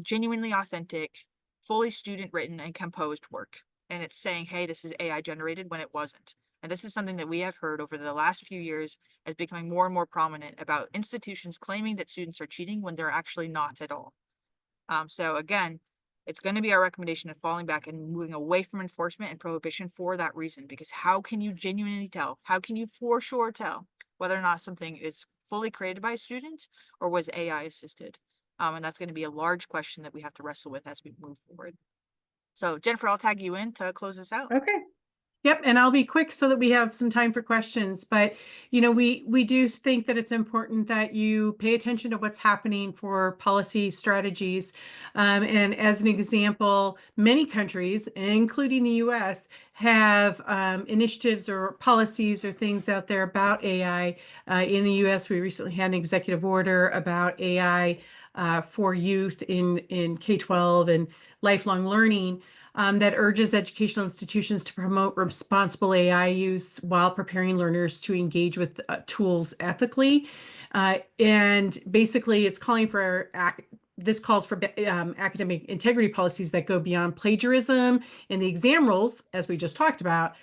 Speaker 3: genuinely authentic, fully student written and composed work. And it's saying, hey, this is AI generated, when it wasn't. And this is something that we have heard over the last few years as becoming more and more prominent about institutions claiming that students are cheating when they're actually not at all. So again, it's going to be our recommendation of falling back and moving away from enforcement and prohibition for that reason, because how can you genuinely tell? How can you for sure tell whether or not something is fully created by a student or was AI assisted? And that's going to be a large question that we have to wrestle with as we move forward. So Jennifer, I'll tag you in to close this out.
Speaker 2: Okay. Yep, and I'll be quick so that we have some time for questions. But, you know, we do think that it's important that you pay attention to what's happening for policy strategies. And as an example, many countries, including the US, have initiatives or policies or things out there about AI. In the US, we recently had an executive order about AI for youth in K-12 and lifelong learning. That urges educational institutions to promote responsible AI use while preparing learners to engage with tools ethically. And basically, it's calling for this calls for academic integrity policies that go beyond plagiarism and the exam rules, as we just talked about,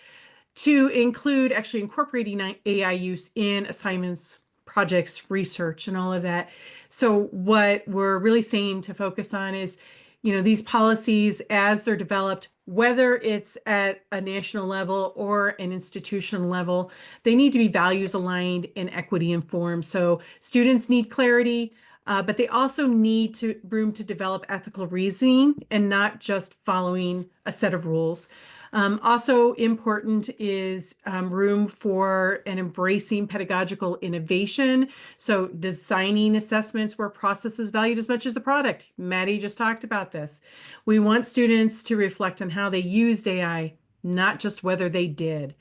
Speaker 2: to include actually incorporating AI use in assignments, projects, research, and all of that. So what we're really saying to focus on is, you know, these policies as they're developed, whether it's at a national level or an institutional level, they need to be values aligned and equity informed. So students need clarity, but they also need room to develop ethical reasoning and not just following a set of rules. Also important is room for and embracing pedagogical innovation. So designing assessments where process is valued as much as the product. Maddie just talked about this. We want students to reflect on how they used AI, not just whether they did.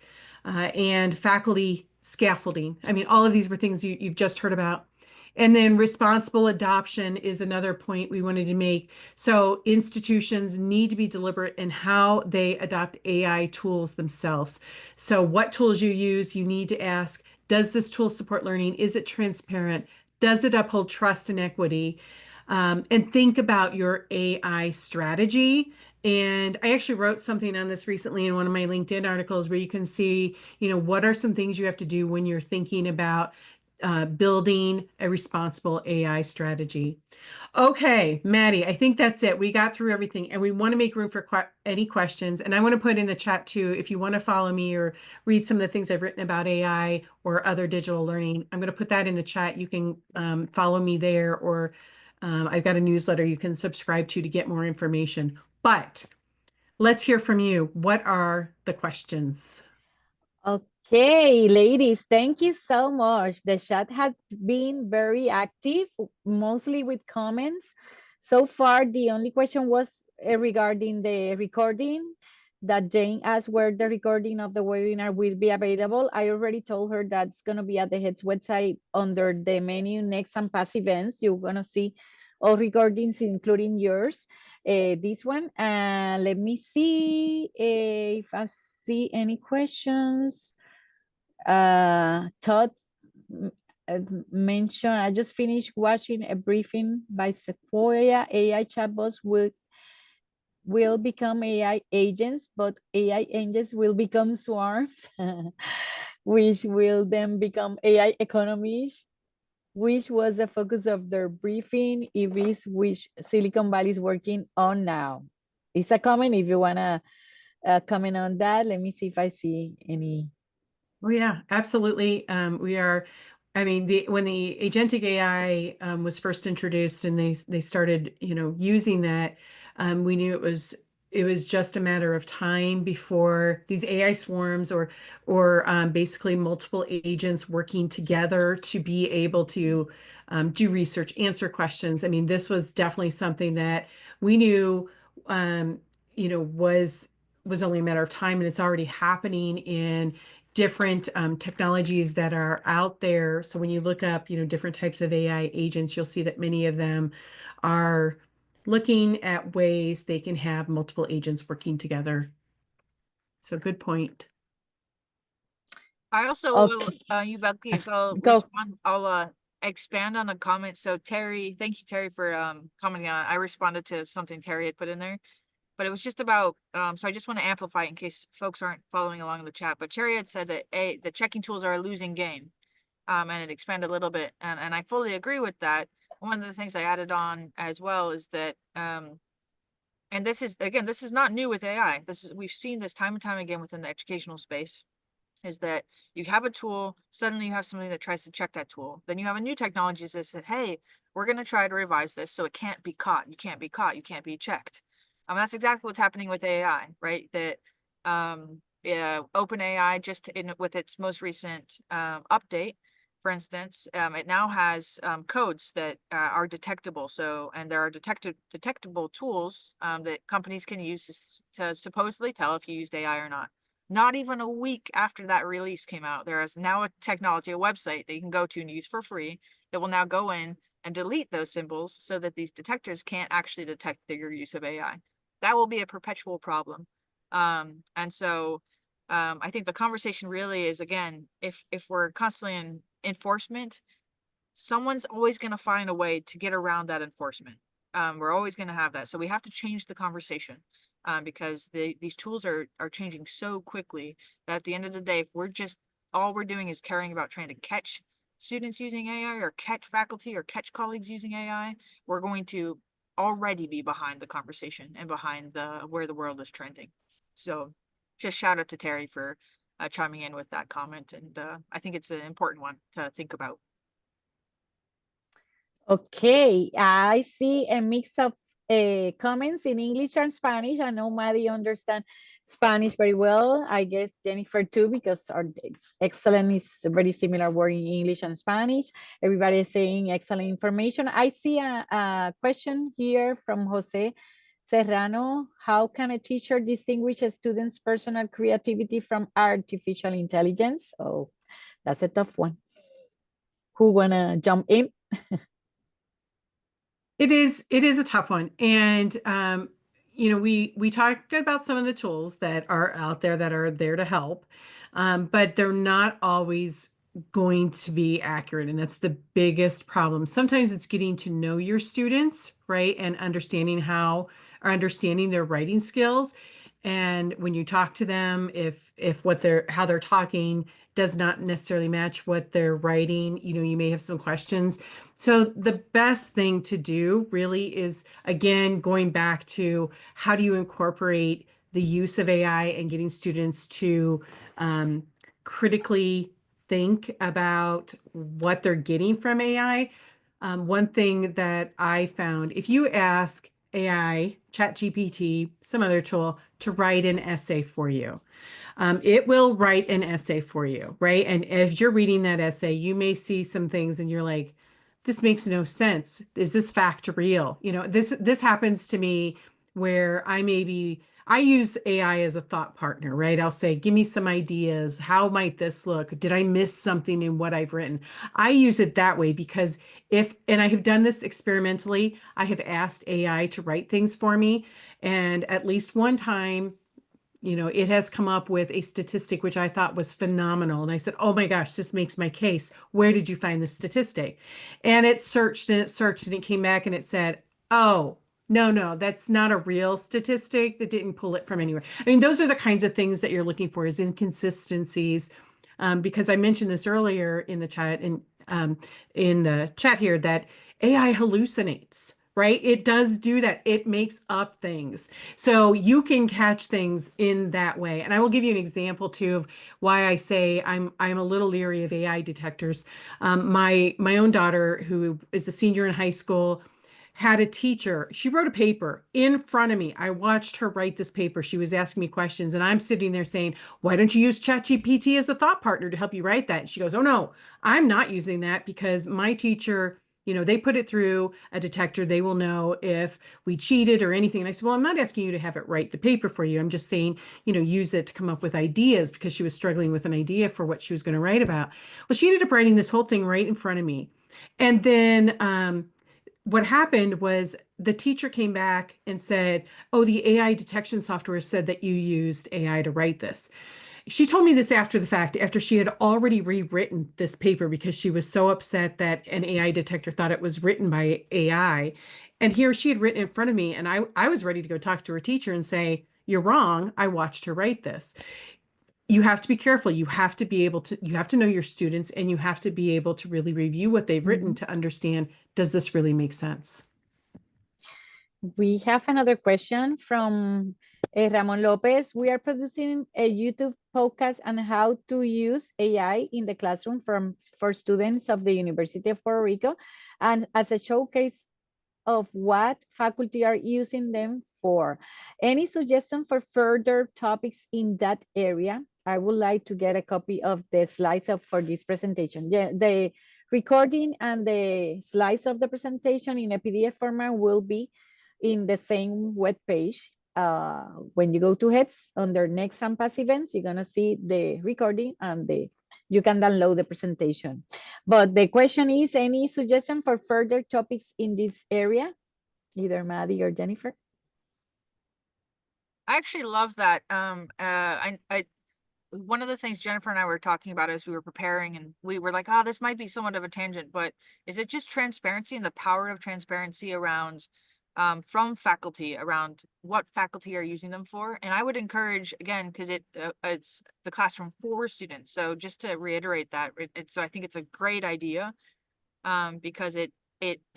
Speaker 2: And faculty scaffolding. I mean, all of these were things you've just heard about. And then responsible adoption is another point we wanted to make. So institutions need to be deliberate in how they adopt AI tools themselves. So what tools you use, you need to ask, does this tool support learning? Is it transparent? Does it uphold trust and equity? And think about your AI strategy. And I actually wrote something on this recently in one of my LinkedIn articles where you can see, you know, what are some things you have to do when you're thinking about building a responsible AI strategy. Okay, Maddie, I think that's it. We got through everything and we want to make room for any questions. And I want to put in the chat too, if you want to follow me or read some of the things I've written about AI or other digital learning, I'm going to put that in the chat. You can follow me there, or I've got a newsletter you can subscribe to get more information. But let's hear from you. What are the questions?
Speaker 1: Okay, ladies, thank you so much. The chat has been very active, mostly with comments. So far, the only question was regarding the recording. that Jane asked where the recording of the webinar will be available. I already told her that's going to be at the HEDS website under the menu next and past events. You're going to see all recordings, including yours, this one. And let me see if I see any questions. Todd mentioned, I just finished watching a briefing by Sequoia. AI chatbots will become AI agents, but AI agents will become swarms, which will then become AI economies, which was the focus of their briefing, if is which Silicon Valley is working on now. It's a comment if you wanna comment on that. Let me see if I see any.
Speaker 2: Oh yeah, absolutely. We are, I mean, when the agentic AI was first introduced and they started, using that, we knew it was just a matter of time before these AI swarms or basically multiple agents working together to be able to do research, answer questions. I mean, this was definitely something that we knew, was only a matter of time, and it's already happening in different technologies that are out there. So when you look up, different types of AI agents, you'll see that many of them are looking at ways they can have multiple agents working together. So good point.
Speaker 3: I also
Speaker 1: Okay.
Speaker 3: will, you Belkis, I'll
Speaker 1: Go.
Speaker 3: respond, I'll expand on a comment. So Terry, thank you, Terry, for commenting on it. I responded to something Terry had put in there, but it was just about, so I just want to amplify in case folks aren't following along in the chat, but Terry had said that the checking tools are a losing game. And it expanded a little bit, and I fully agree with that. One of the things I added on as well is that, and this is, again, this is not new with AI. We've seen this time and time again within the educational space, is that you have a tool, suddenly you have somebody that tries to check that tool. Then you have a new technology that said, hey, we're going to try to revise this so it can't be caught. You can't be caught. You can't be checked. That's exactly what's happening with AI, right? That OpenAI just with its most recent update, for instance, it now has codes that are detectable. So, and there are detectable tools that companies can use to supposedly tell if you used AI or not. Not even a week after that release came out, there is now a website that you can go to and use for free that will now go in and delete those symbols so that these detectors can't actually detect your use of AI. That will be a perpetual problem. And so I think the conversation really is, again, if we're constantly in enforcement, someone's always going to find a way to get around that enforcement. We're always going to have that. So we have to change the conversation because these tools are changing so quickly that at the end of the day, if all we're doing is caring about trying to catch students using AI or catch faculty or catch colleagues using AI, we're going to already be behind the conversation and behind where the world is trending. So just shout out to Terry for chiming in with that comment. And I think it's an important one to think about.
Speaker 1: Okay, I see a mix of comments in English and Spanish. I know Maddie understands Spanish very well. I guess Jennifer too, because our excellent is a very similar word in English and Spanish. Everybody is saying excellent information. I see a question here from Jose Serrano. How can a teacher distinguish a student's personal creativity from artificial intelligence? Oh, that's a tough one. Who wanna jump in?
Speaker 2: It is a tough one. And, we talked about some of the tools that are out there that are there to help, but they're not always going to be accurate. And that's the biggest problem. Sometimes it's getting to know your students, right? And understanding their writing skills. And when you talk to them, if how they're talking does not necessarily match what they're writing, you may have some questions. So the best thing to do really is, again, going back to how do you incorporate the use of AI and getting students to critically think about what they're getting from AI. One thing that I found, if you ask AI, ChatGPT, some other tool to write an essay for you, it will write an essay for you, right? And as you're reading that essay, you may see some things and you're like, this makes no sense. Is this fact real? This happens to me where I I use AI as a thought partner, right? I'll say, give me some ideas. How might this look? Did I miss something in what I've written? I use it that way because and I have done this experimentally, I have asked AI to write things for me. And at least one time, it has come up with a statistic which I thought was phenomenal. And I said, oh my gosh, this makes my case. Where did you find this statistic? And it searched and it searched and it came back and it said, oh, no, that's not a real statistic. That didn't pull it from anywhere. I mean, those are the kinds of things that you're looking for, is inconsistencies. Because I mentioned this earlier in the chat here that AI hallucinates, right? It does do that. It makes up things. So you can catch things in that way. And I will give you an example too of why I say I'm a little leery of AI detectors. My own daughter, who is a senior in high school, had a teacher. She wrote a paper in front of me. I watched her write this paper. She was asking me questions, and I'm sitting there saying, why don't you use ChatGPT as a thought partner to help you write that? And she goes, oh no, I'm not using that because my teacher, they put it through a detector. They will know if we cheated or anything. And I said, well, I'm not asking you to have it write the paper for you. I'm just saying, use it to come up with ideas, because she was struggling with an idea for what she was going to write about. Well, she ended up writing this whole thing right in front of me. And then what happened was the teacher came back and said, oh, the AI detection software said that you used AI to write this. She told me this after the fact, after she had already rewritten this paper, because she was so upset that an AI detector thought it was written by AI. And here she had written in front of me, and I was ready to go talk to her teacher and say, you're wrong. I watched her write this. You have to be careful. You have to know your students, and you have to be able to really review what they've written to understand, does this really make sense?
Speaker 1: We have another question from Ramon Lopez. We are producing a YouTube podcast on how to use AI in the classroom for students of the University of Puerto Rico, and as a showcase of what faculty are using them for. Any suggestion for further topics in that area? I would like to get a copy of the slides for this presentation. Yeah, the recording and the slides of the presentation in a PDF format will be in the same web page. When you go to HEDS under next and past events, you're gonna see the recording and you can download the presentation. But the question is, any suggestion for further topics in this area? Either Maddie or Jennifer?
Speaker 3: I actually love that. One of the things Jennifer and I were talking about as we were preparing, and we were like, oh, this might be somewhat of a tangent, but is it just transparency and the power of transparency around from faculty around what faculty are using them for? And I would encourage, again, because it's the classroom for students. So just to reiterate that, so I think it's a great idea because it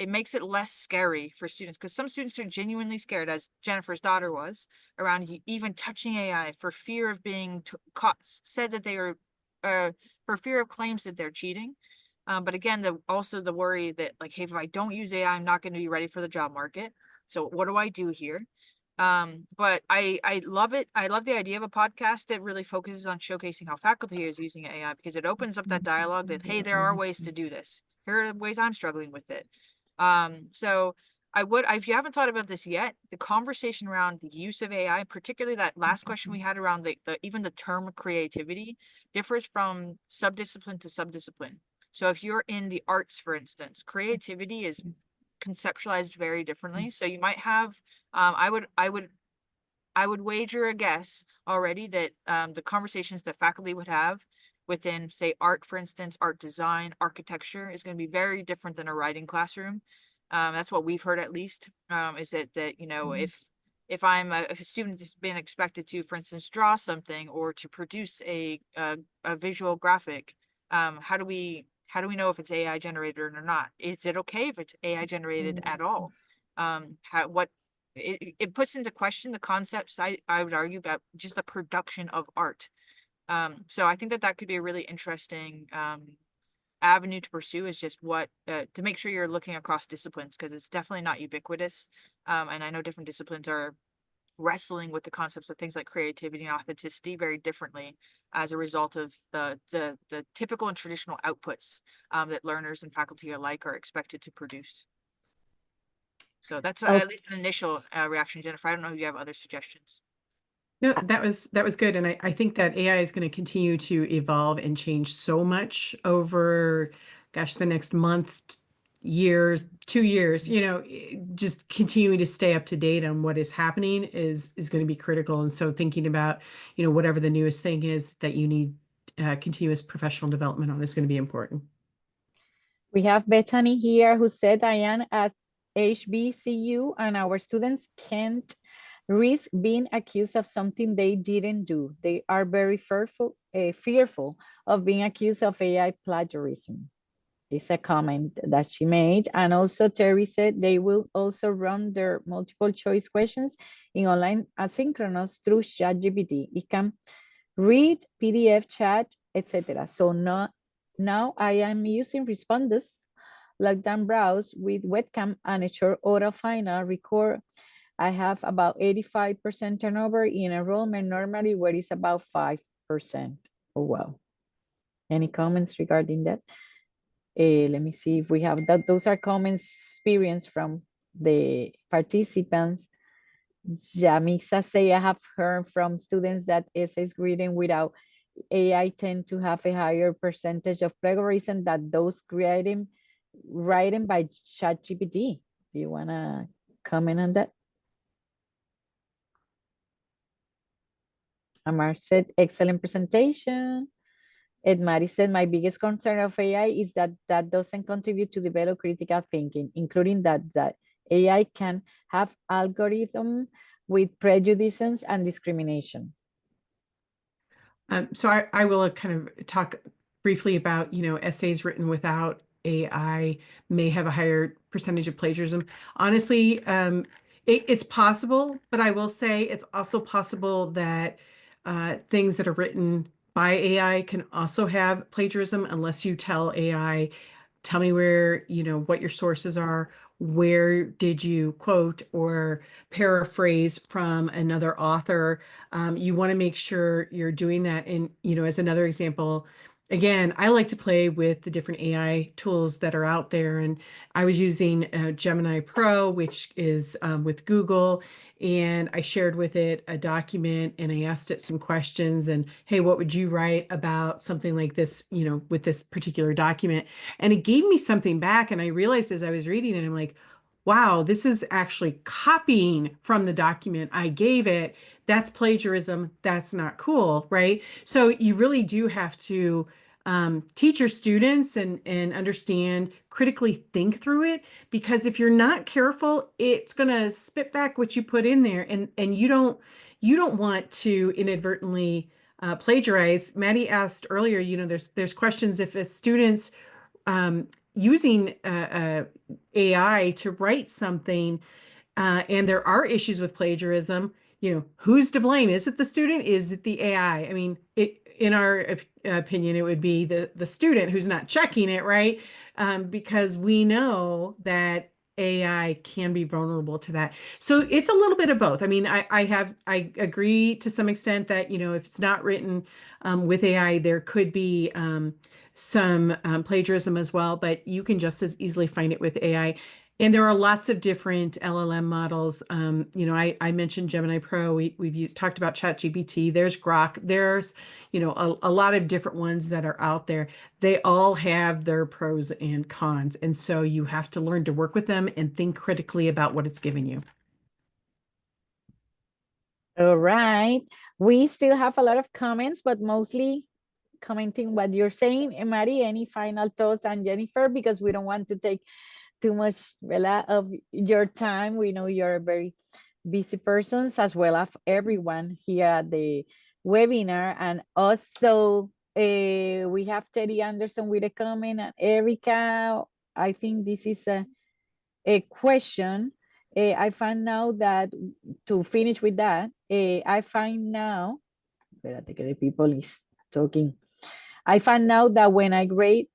Speaker 3: makes it less scary for students, because some students are genuinely scared, as Jennifer's daughter was, around even touching AI for fear of being caught, said that they are, for fear of claims that they're cheating. But again, also the worry that, like, hey, if I don't use AI, I'm not going to be ready for the job market. So what do I do here? But I love it. I love the idea of a podcast that really focuses on showcasing how faculty is using AI, because it opens up that dialogue that, hey, there are ways to do this. Here are the ways I'm struggling with it. So if you haven't thought about this yet, the conversation around the use of AI, particularly that last question we had around even the term creativity, differs from subdiscipline to subdiscipline. So if you're in the arts, for instance, creativity is conceptualized very differently. So you might have, I would wager a guess already that the conversations that faculty would have within, say, art, for instance, art design, architecture, is going to be very different than a writing classroom. That's what we've heard, at least, is that if a student is being expected to, for instance, draw something or to produce a visual graphic, how do we know if it's AI generated or not? Is it okay if it's AI generated at all? It puts into question the concepts, I would argue, about just the production of art. So I think that could be a really interesting avenue to pursue, is just to make sure you're looking across disciplines, because it's definitely not ubiquitous. And I know different disciplines are wrestling with the concepts of things like creativity and authenticity very differently as a result of the typical and traditional outputs that learners and faculty alike are expected to produce. So that's at least an initial reaction, Jennifer. I don't know if you have other suggestions.
Speaker 2: No, that was good. And I think that AI is going to continue to evolve and change so much over, gosh, the next month, years, 2 years, just continuing to stay up to date on what is happening is going to be critical. And so thinking about, whatever the newest thing is that you need continuous professional development on is going to be important.
Speaker 1: We have Bethany here who said, I am at HBCU and our students can't risk being accused of something they didn't do. They are very fearful of being accused of AI plagiarism. It's a comment that she made. And also Terry said they will also run their multiple choice questions in online asynchronous through ChatGPT. It can read, PDF, chat, etc. So now I am using Respondus, lockdown browse with webcam and a short auto final record. I have about 85% turnover in enrollment normally where it's about 5%. Oh, wow. Any comments regarding that? Let me see if we have that. Those are comments experience from the participants. Yamixa say, I have heard from students that essays written without AI tend to have a higher percentage of plagiarism than those written by ChatGPT. Do you want to comment on that? Amar said, excellent presentation. Edmari said, my biggest concern of AI is that doesn't contribute to develop critical thinking, including that AI can have algorithm with prejudices and discrimination.
Speaker 2: So I will kind of talk briefly about, essays written without AI may have a higher percentage of plagiarism. Honestly, it's possible, but I will say it's also possible that things that are written by AI can also have plagiarism unless you tell AI, tell me where, what your sources are, where did you quote or paraphrase from another author. You want to make sure you're doing that. And, as another example, again, I like to play with the different AI tools that are out there. And I was using Gemini Pro, which is with Google. And I shared with it a document and I asked it some questions and, hey, what would you write about something like this, with this particular document? And it gave me something back. And I realized as I was reading it, I'm like, wow, this is actually copying from the document I gave it. That's plagiarism. That's not cool, right? So you really do have to teach your students and understand, critically think through it, because if you're not careful, it's going to spit back what you put in there, and you don't want to inadvertently plagiarize. Maddie asked earlier, there's questions if a student's using AI to write something, and there are issues with plagiarism, who's to blame? Is it the student? Is it the AI? I mean, in our opinion, it would be the student who's not checking it, right? Because we know that AI can be vulnerable to that. So it's a little bit of both. I mean, I agree to some extent that, if it's not written with AI, there could be some plagiarism as well, but you can just as easily find it with AI. And there are lots of different LLM models. I mentioned Gemini Pro. We've talked about ChatGPT. There's Grok. There's, a lot of different ones that are out there. They all have their pros and cons. And so you have to learn to work with them and think critically about what it's giving you.
Speaker 1: All right. We still have a lot of comments, but mostly commenting what you're saying. And Mari, any final thoughts? And Jennifer, because we don't want to take too much of your time. We know you're very busy persons, as well as everyone here at the webinar. And also we have Teddy Anderson with a comment, and Erica, I think this is a question. I found now that, to finish with that, I find now, espérate que the people is talking. I found out that when I grade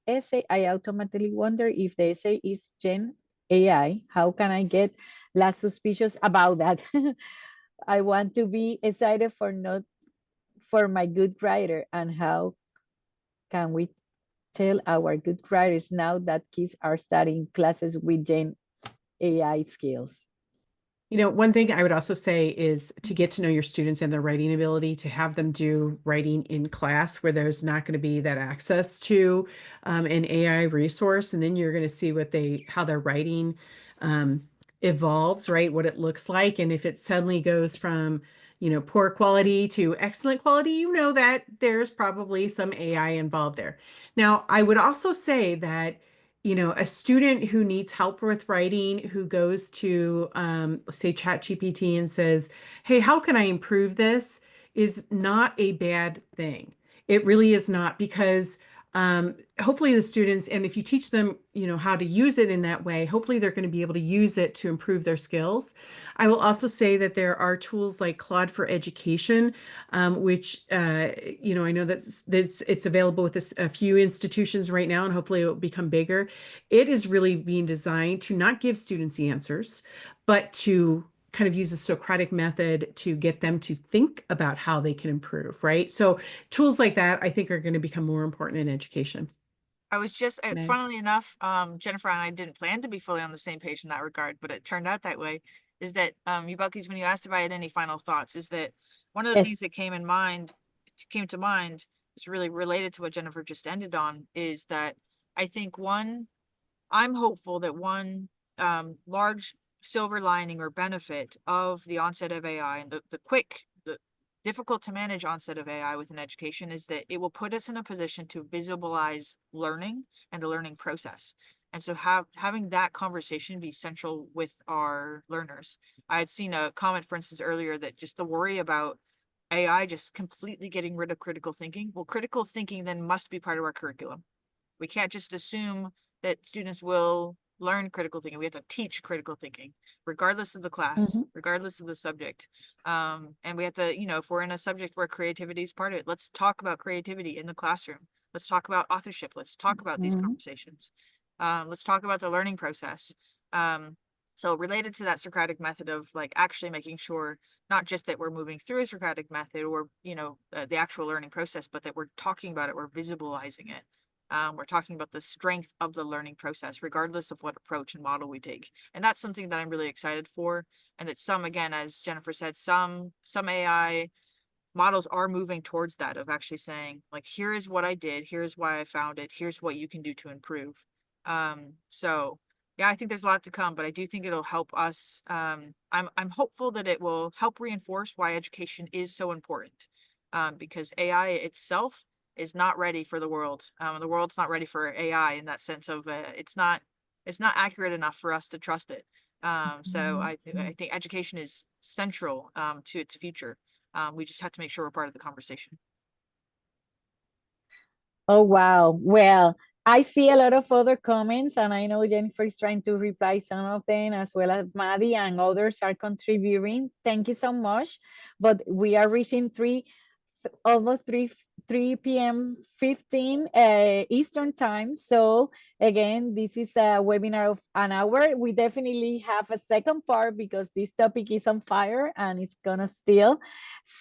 Speaker 1: essay, I automatically wonder if the essay is Gen AI. How can I get less suspicious about that? I want to be excited for my good writer. And how can we tell our good writers now that kids are studying classes with Gen AI skills?
Speaker 2: You know, one thing I would also say is to get to know your students and their writing ability, to have them do writing in class where there's not going to be that access to an AI resource. And then you're going to see how their writing evolves, right? What it looks like. And if it suddenly goes from, poor quality to excellent quality, you know that there's probably some AI involved there. Now, I would also say that a student who needs help with writing, who goes to, say, ChatGPT and says, hey, how can I improve this, is not a bad thing. It really is not, because hopefully the students, and if you teach them, how to use it in that way, hopefully they're going to be able to use it to improve their skills. I will also say that there are tools like Claude for Education, which, I know that it's available with a few institutions right now, and hopefully it will become bigger. It is really being designed to not give students the answers, but to kind of use a Socratic method to get them to think about how they can improve, right? So tools like that, I think, are going to become more important in education.
Speaker 3: I was just,
Speaker 2: Meg?
Speaker 3: funnily enough, Jennifer and I didn't plan to be fully on the same page in that regard, but it turned out that way. Is that, Yubelkis, when you asked if I had any final thoughts, is that one of the
Speaker 1: Yes.
Speaker 3: things that came to mind, is really related to what Jennifer just ended on, is that I think I'm hopeful that one large silver lining or benefit of the onset of AI and the difficult to manage onset of AI within education is that it will put us in a position to visualize learning and the learning process. And so having that conversation be central with our learners. I had seen a comment, for instance, earlier, that just the worry about AI just completely getting rid of critical thinking. Well, critical thinking then must be part of our curriculum. We can't just assume that students will learn critical thinking. We have to teach critical thinking, regardless of the class, regardless of the subject. And we have to, if we're in a subject where creativity is part of it, let's talk about creativity in the classroom. Let's talk about authorship. Let's talk about these conversations. Let's talk about the learning process. So related to that Socratic method of like actually making sure not just that we're moving through a Socratic method or, the actual learning process, but that we're talking about it, we're visualizing it. We're talking about the strength of the learning process, regardless of what approach and model we take. And that's something that I'm really excited for. And that again, as Jennifer said, some AI models are moving towards that, of actually saying, like, here is what I did, here's why I found it, here's what you can do to improve. So yeah, I think there's a lot to come, but I do think it'll help us. I'm hopeful that it will help reinforce why education is so important, because AI itself is not ready for the world. The world's not ready for AI in that sense of it's not accurate enough for us to trust it. So I think education is central to its future. We just have to make sure we're part of the conversation.
Speaker 1: Oh, wow. Well, I see a lot of other comments, and I know Jennifer is trying to reply some of them, as well as Maddie and others are contributing. Thank you so much. But we are reaching almost 3 p.m. 15 Eastern time. So again, this is a webinar of an hour. We definitely have a second part because this topic is on fire and it's gonna still.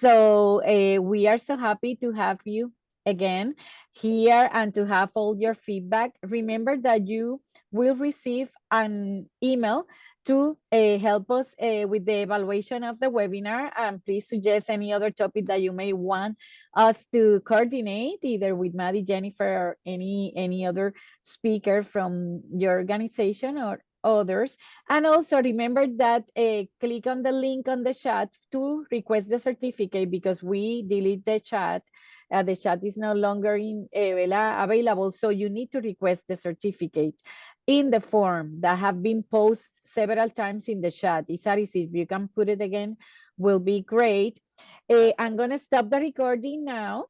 Speaker 1: So we are so happy to have you again here and to have all your feedback. Remember that you will receive an email to help us with the evaluation of the webinar, and please suggest any other topic that you may want us to coordinate, either with Maddie, Jennifer, or any other speaker from your organization or others. And also remember that click on the link on the chat to request the certificate, because we delete the chat. The chat is no longer available, so you need to request the certificate in the form that have been posted several times in the chat. Isaris, if you can put it again, will be great. I'm gonna stop the recording now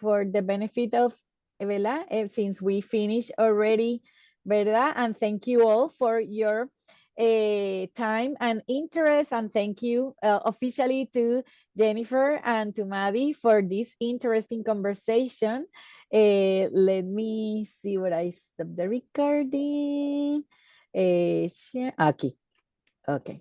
Speaker 1: for the benefit of Vela, since we finished already, ¿verdad? And thank you all for your time and interest, and thank you officially to Jennifer and to Maddie for this interesting conversation. Let me see where I stop the recording. Aquí. Okay.